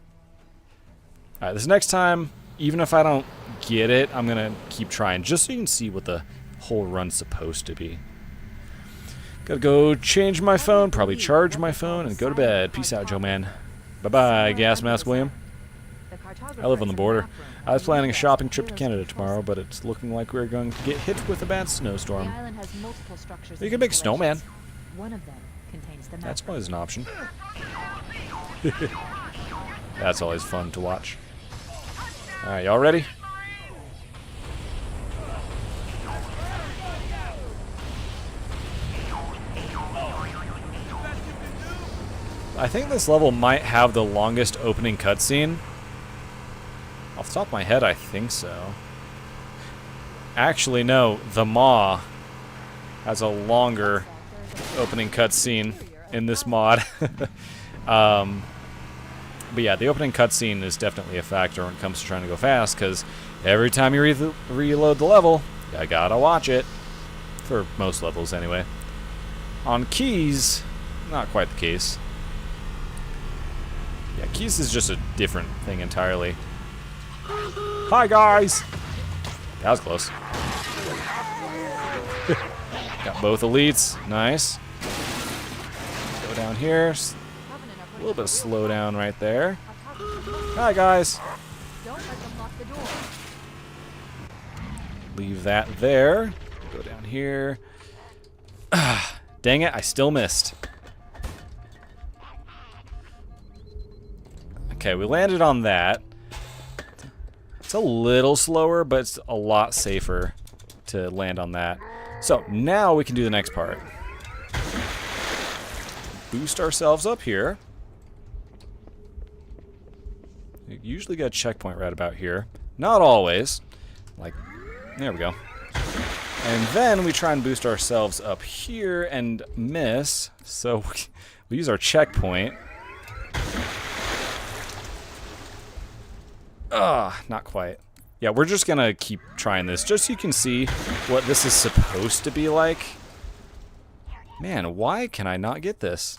Alright, this next time, even if I don't get it, I'm going to keep trying, just so you can see what the whole run's supposed to be. Gotta go change my phone, probably charge my phone, and go to bed. Peace out, Joe Man. Bye-bye, Gas Mask William. I live on the border. I was planning a shopping trip to Canada tomorrow, but it's looking like we're going to get hit with a bad snowstorm. You can make a snowman. One of them contains the That's always an option. That's always fun to watch. Alright, y'all ready? I think this level might have the longest opening cutscene. Off the top of my head, I think so. Actually, no. The Maw has a longer opening cutscene in this mod. But yeah, the opening cutscene is definitely a factor when it comes to trying to go fast, because every time you reload the level, you gotta watch it. For most levels, anyway. On Keys, not quite the case. Yeah, Keys is just a different thing entirely. Hi, guys! That was close. Got both elites. Nice. Go down here. A little bit of slowdown right there. Hi, guys. Leave that there. Go down here. Dang it, I still missed. Okay, we landed on that. It's a little slower, but it's a lot safer to land on that. So, now we can do the next part. Boost ourselves up here. You usually get a checkpoint right about here. Not always. Like, there we go. And then we try and boost ourselves up here and miss. So, we use our checkpoint. Not quite. Yeah, we're just gonna keep trying this, just so you can see what this is supposed to be like. Man, why can I not get this?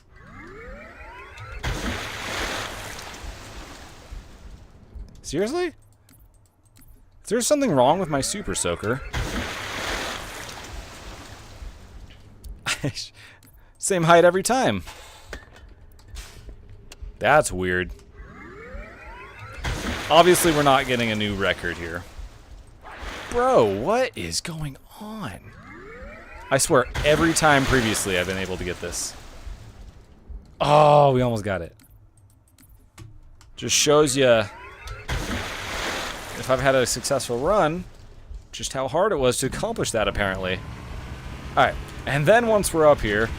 Seriously? Is there something wrong with my Super Soaker? Same height every time. That's weird. Obviously, we're not getting a new record here. Bro, what is going on? I swear, every time previously I've been able to get this. Oh, we almost got it. Just shows you, if I've had a successful run, just how hard it was to accomplish that, apparently. Alright, and then once we're up here,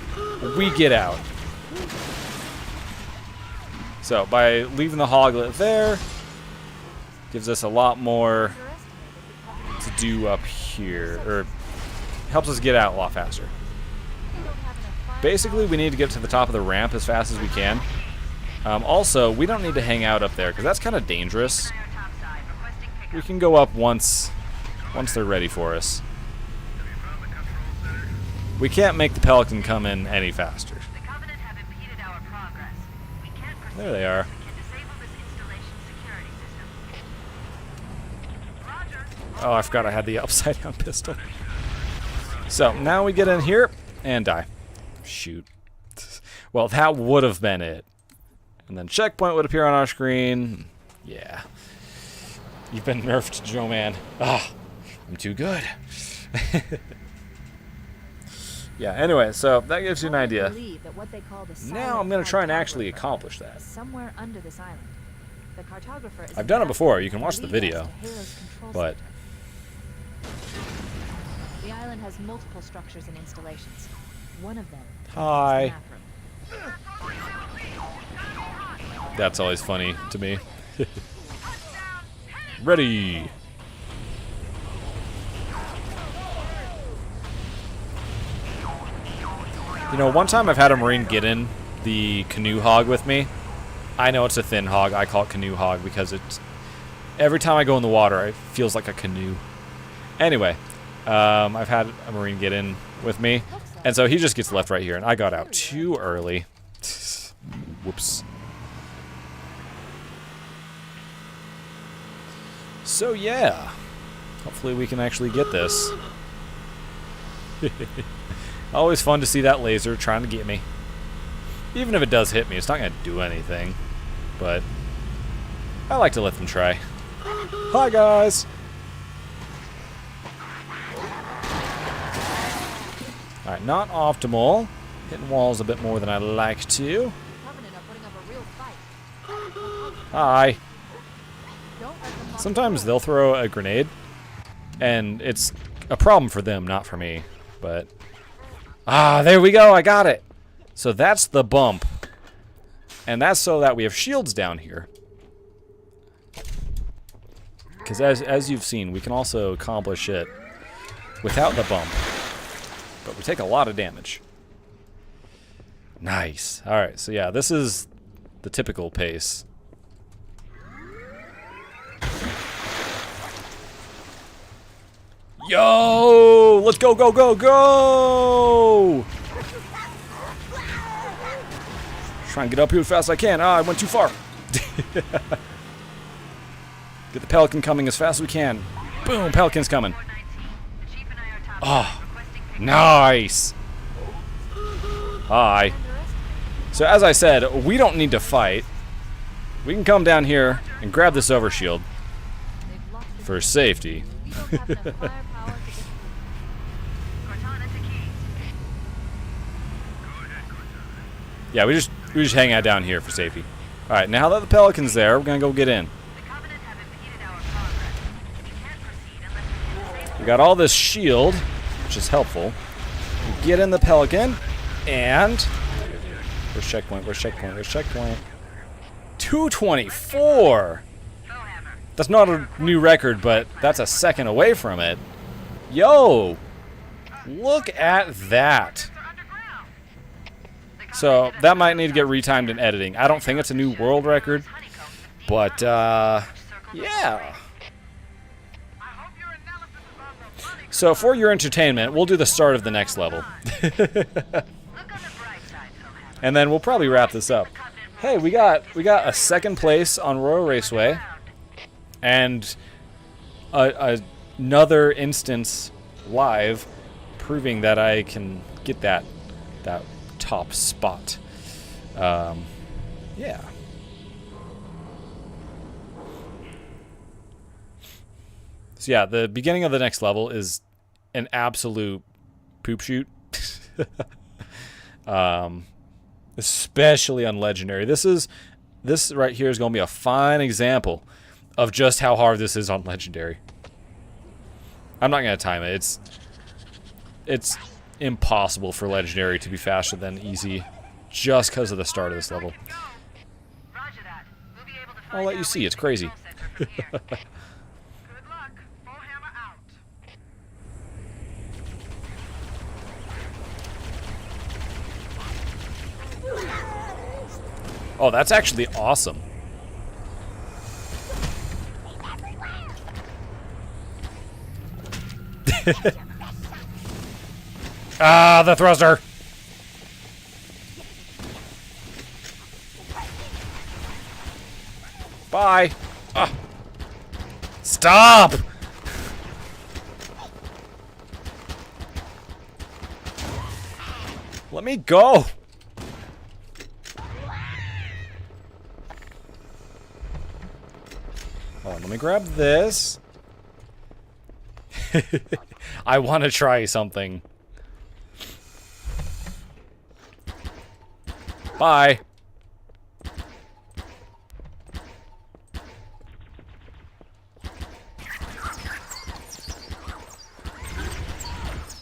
we get out. So, by leaving the hoglet there, Gives us a lot more to do up here, or helps us get out a lot faster. Basically, we need to get to the top of the ramp as fast as we can. Also, we don't need to hang out up there, because that's kind of dangerous. We can go up once they're ready for us. We can't make the Pelican come in any faster. There they are. Oh, I forgot I had the upside down pistol. So, now we get in here and die. Shoot. Well, that would have been it. And then checkpoint would appear on our screen. Yeah. You've been nerfed, Joe Man. Ah, I'm too good. Yeah, anyway, so that gives you an idea. Now I'm going to try and actually accomplish that. Somewhere under this island. The cartographer is I've done it before. You can watch the video. But the island has multiple structures and installations. One of them hi. is the map room. That's always funny to me. Ready. You know, one time I've had a Marine get in the canoe hog with me. I know it's a thin hog. I call it canoe hog because it's every time I go in the water, it feels like a canoe. Anyway, I've had a Marine get in with me, and so he just gets left right here, and I got out too early. Whoops. So yeah, hopefully we can actually get this. Always fun to see that laser trying to get me. Even if it does hit me, it's not going to do anything. But I like to let them try. Hi, guys! Alright, not optimal. Hitting walls a bit more than I'd like to. Hi. Sometimes they'll throw a grenade, and it's a problem for them, not for me. But ah, there we go, I got it. So that's the bump. And that's so that we have shields down here. Because as you've seen, we can also accomplish it without the bump. But we take a lot of damage. Nice. Alright, so yeah, this is the typical pace. Yo! Let's go, go, go, go! Try and get up here as fast as I can. Ah, I went too far. Get the Pelican coming as fast as we can. Boom, Pelican's coming. Oh, nice. Hi. So as I said, we don't need to fight. We can come down here and grab this overshield for safety. Yeah, we just hang out down here for safety. All right, now that the Pelican's there, we're gonna go get in. We got all this shield, which is helpful. We get in the Pelican, and where's checkpoint? Where's checkpoint? Where's checkpoint? 224. That's not a new record, but that's a second away from it. Yo, look at that. So that might need to get retimed in editing. I don't think it's a new world record, but yeah. So for your entertainment, we'll do the start of the next level. And then we'll probably wrap this up. Hey, we got a second place on Royal Raceway, and another instance live proving that I can get that top spot. Yeah. So yeah, the beginning of the next level is an absolute poop shoot. Especially on Legendary. This right here is going to be a fine example of just how hard this is on Legendary. I'm not going to time it. It's impossible for Legendary to be faster than Easy just because of the start of this level. I'll let you see. It's crazy. Good luck. Full hammer out. Oh, that's actually awesome. Ah, the thruster. Bye. Ah. Stop. Let me go. Hold on, let me grab this. I want to try something. Bye.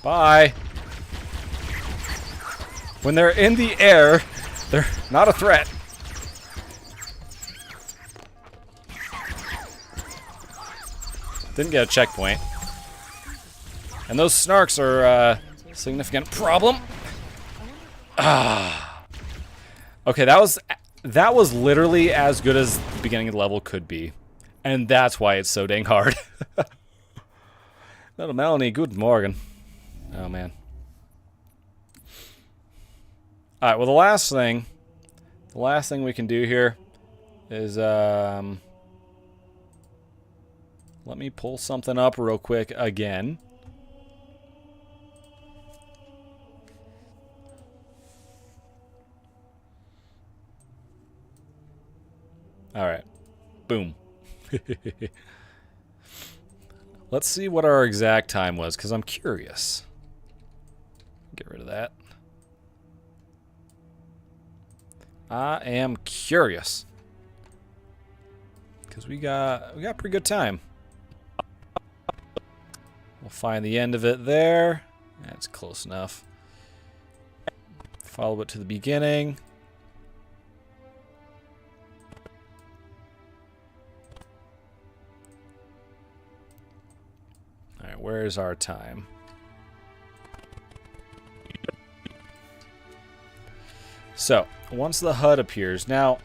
Bye. When they're in the air, they're not a threat. Didn't get a checkpoint. And those snarks are a significant problem. Ah. Okay, that was literally as good as the beginning of the level could be. And that's why it's so dang hard. Little Melanie, good morning. Oh, man. Alright, well, the last thing we can do here is, let me pull something up real quick again. Alright. Boom. Let's see what our exact time was, because I'm curious. Get rid of that. I am curious. Because we got pretty good time. We'll find the end of it there. That's close enough. Follow it to the beginning. Alright, where's our time? So, once the HUD appears, now,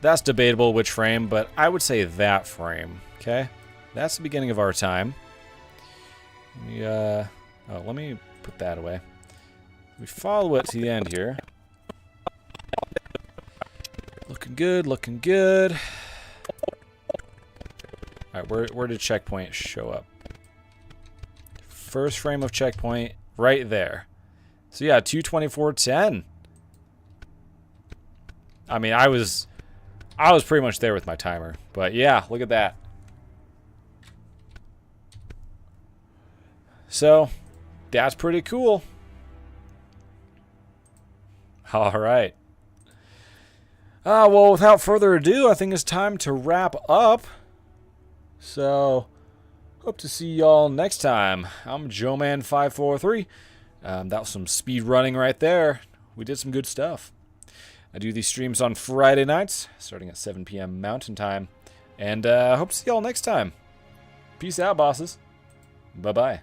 that's debatable which frame, but I would say that frame, okay? That's the beginning of our time. Let me put that away. We follow it to the end here. Looking good, looking good. Alright, where did checkpoint show up? First frame of checkpoint, right there. So yeah, 2:24:10. I mean, I was pretty much there with my timer. But yeah, look at that. So, that's pretty cool. Alright. Well, without further ado, I think it's time to wrap up. So, hope to see y'all next time. I'm JoeMan543. That was some speed running right there. We did some good stuff. I do these streams on Friday nights, starting at 7 p.m. Mountain Time. And I hope to see y'all next time. Peace out, bosses. Bye-bye.